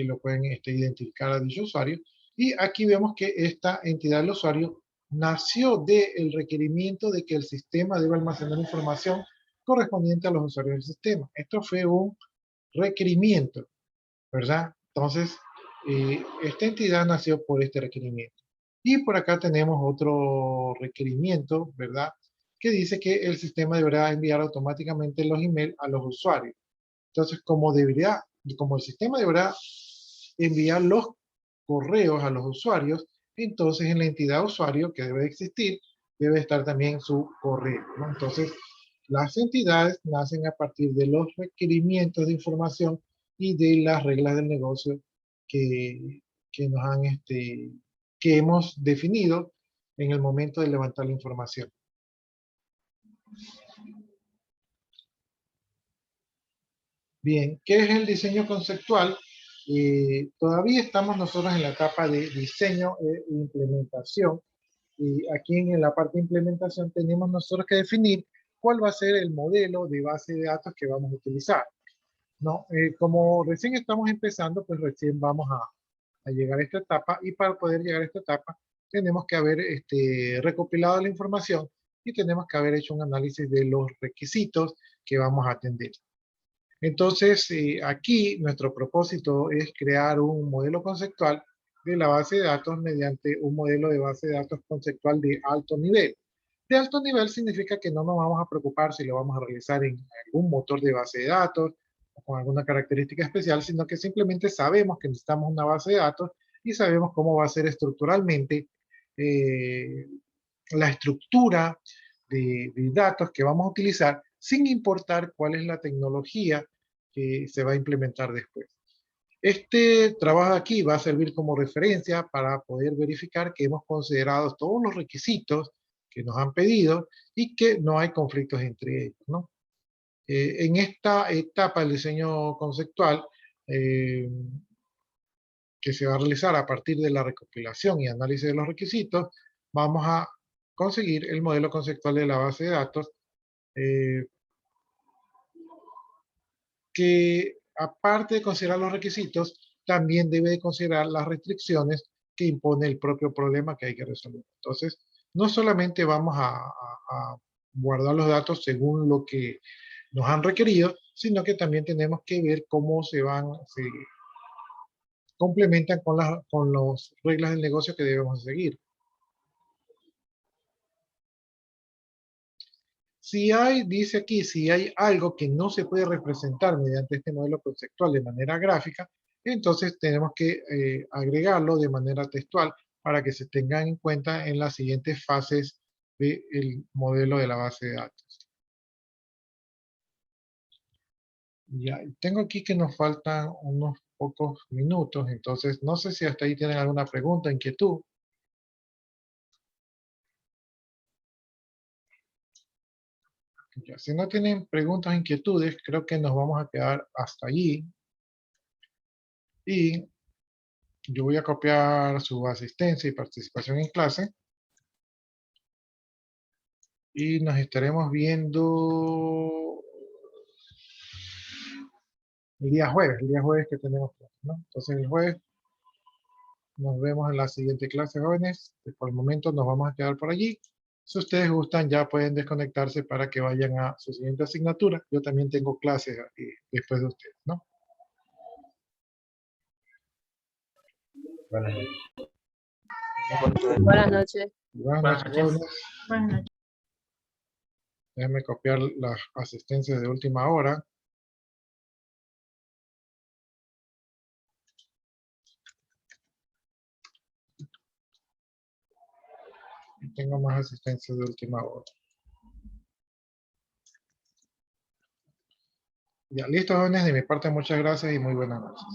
S2: lo pueden identificar a dicho usuario. Y aquí vemos que esta entidad del usuario nació del requerimiento de que el sistema debe almacenar información correspondiente a los usuarios del sistema. Esto fue un requerimiento, ¿verdad? Entonces, esta entidad nació por este requerimiento. Y por acá tenemos otro requerimiento, ¿verdad? Que dice que el sistema deberá enviar automáticamente los emails a los usuarios. Entonces, como el sistema deberá enviar los correos a los usuarios, entonces en la entidad usuario que debe existir, debe estar también su correo, ¿no? Entonces, las entidades nacen a partir de los requerimientos de información y de las reglas del negocio que, que nos han, que hemos definido en el momento de levantar la información. Bien, ¿qué es el diseño conceptual? Todavía estamos nosotros en la etapa de diseño e implementación. Y aquí en la parte de implementación tenemos nosotros que definir cuál va a ser el modelo de base de datos que vamos a utilizar. ¿No? Como recién estamos empezando, pues recién vamos a llegar a esta etapa, y para poder llegar a esta etapa tenemos que haber recopilado la información y tenemos que haber hecho un análisis de los requisitos que vamos a atender. Entonces, aquí nuestro propósito es crear un modelo conceptual de la base de datos mediante un modelo de base de datos conceptual de alto nivel. De alto nivel significa que no nos vamos a preocupar si lo vamos a realizar en algún motor de base de datos o con alguna característica especial, sino que simplemente sabemos que necesitamos una base de datos y sabemos cómo va a ser estructuralmente la estructura de datos que vamos a utilizar, sin importar cuál es la tecnología que se va a implementar después. Este trabajo aquí va a servir como referencia para poder verificar que hemos considerado todos los requisitos que nos han pedido y que no hay conflictos entre ellos, ¿no? En esta etapa del diseño conceptual, que se va a realizar a partir de la recopilación y análisis de los requisitos, vamos a conseguir el modelo conceptual de la base de datos, que aparte de considerar los requisitos, también debe de considerar las restricciones que impone el propio problema que hay que resolver. Entonces, no solamente vamos a guardar los datos según lo que nos han requerido, sino que también tenemos que ver cómo se complementan con las reglas del negocio que debemos seguir. Si hay, dice aquí, si hay algo que no se puede representar mediante este modelo conceptual de manera gráfica, entonces tenemos que agregarlo de manera textual para que se tengan en cuenta en las siguientes fases del modelo de la base de datos. Ya, tengo aquí que nos faltan unos pocos minutos, entonces no sé si hasta ahí tienen alguna pregunta, inquietud. Ya, si no tienen preguntas o inquietudes, creo que nos vamos a quedar hasta allí. Y yo voy a copiar su asistencia y participación en clase. Y nos estaremos viendo el día jueves que tenemos clase, ¿no? Entonces el jueves nos vemos en la siguiente clase, jóvenes. Por el momento nos vamos a quedar por allí. Si ustedes gustan, ya pueden desconectarse para que vayan a su siguiente asignatura. Yo también tengo clases después de ustedes, ¿no?
S6: Buenas noches.
S3: Buenas noches.
S2: Buenas
S6: Buenas
S2: noches,
S6: noches.
S2: jóvenes.
S1: Buenas noches.
S2: Déjenme copiar las asistencias de última hora. Y tengo más asistencias de última hora. Ya, listo, jóvenes. De mi parte, muchas gracias y muy buenas noches.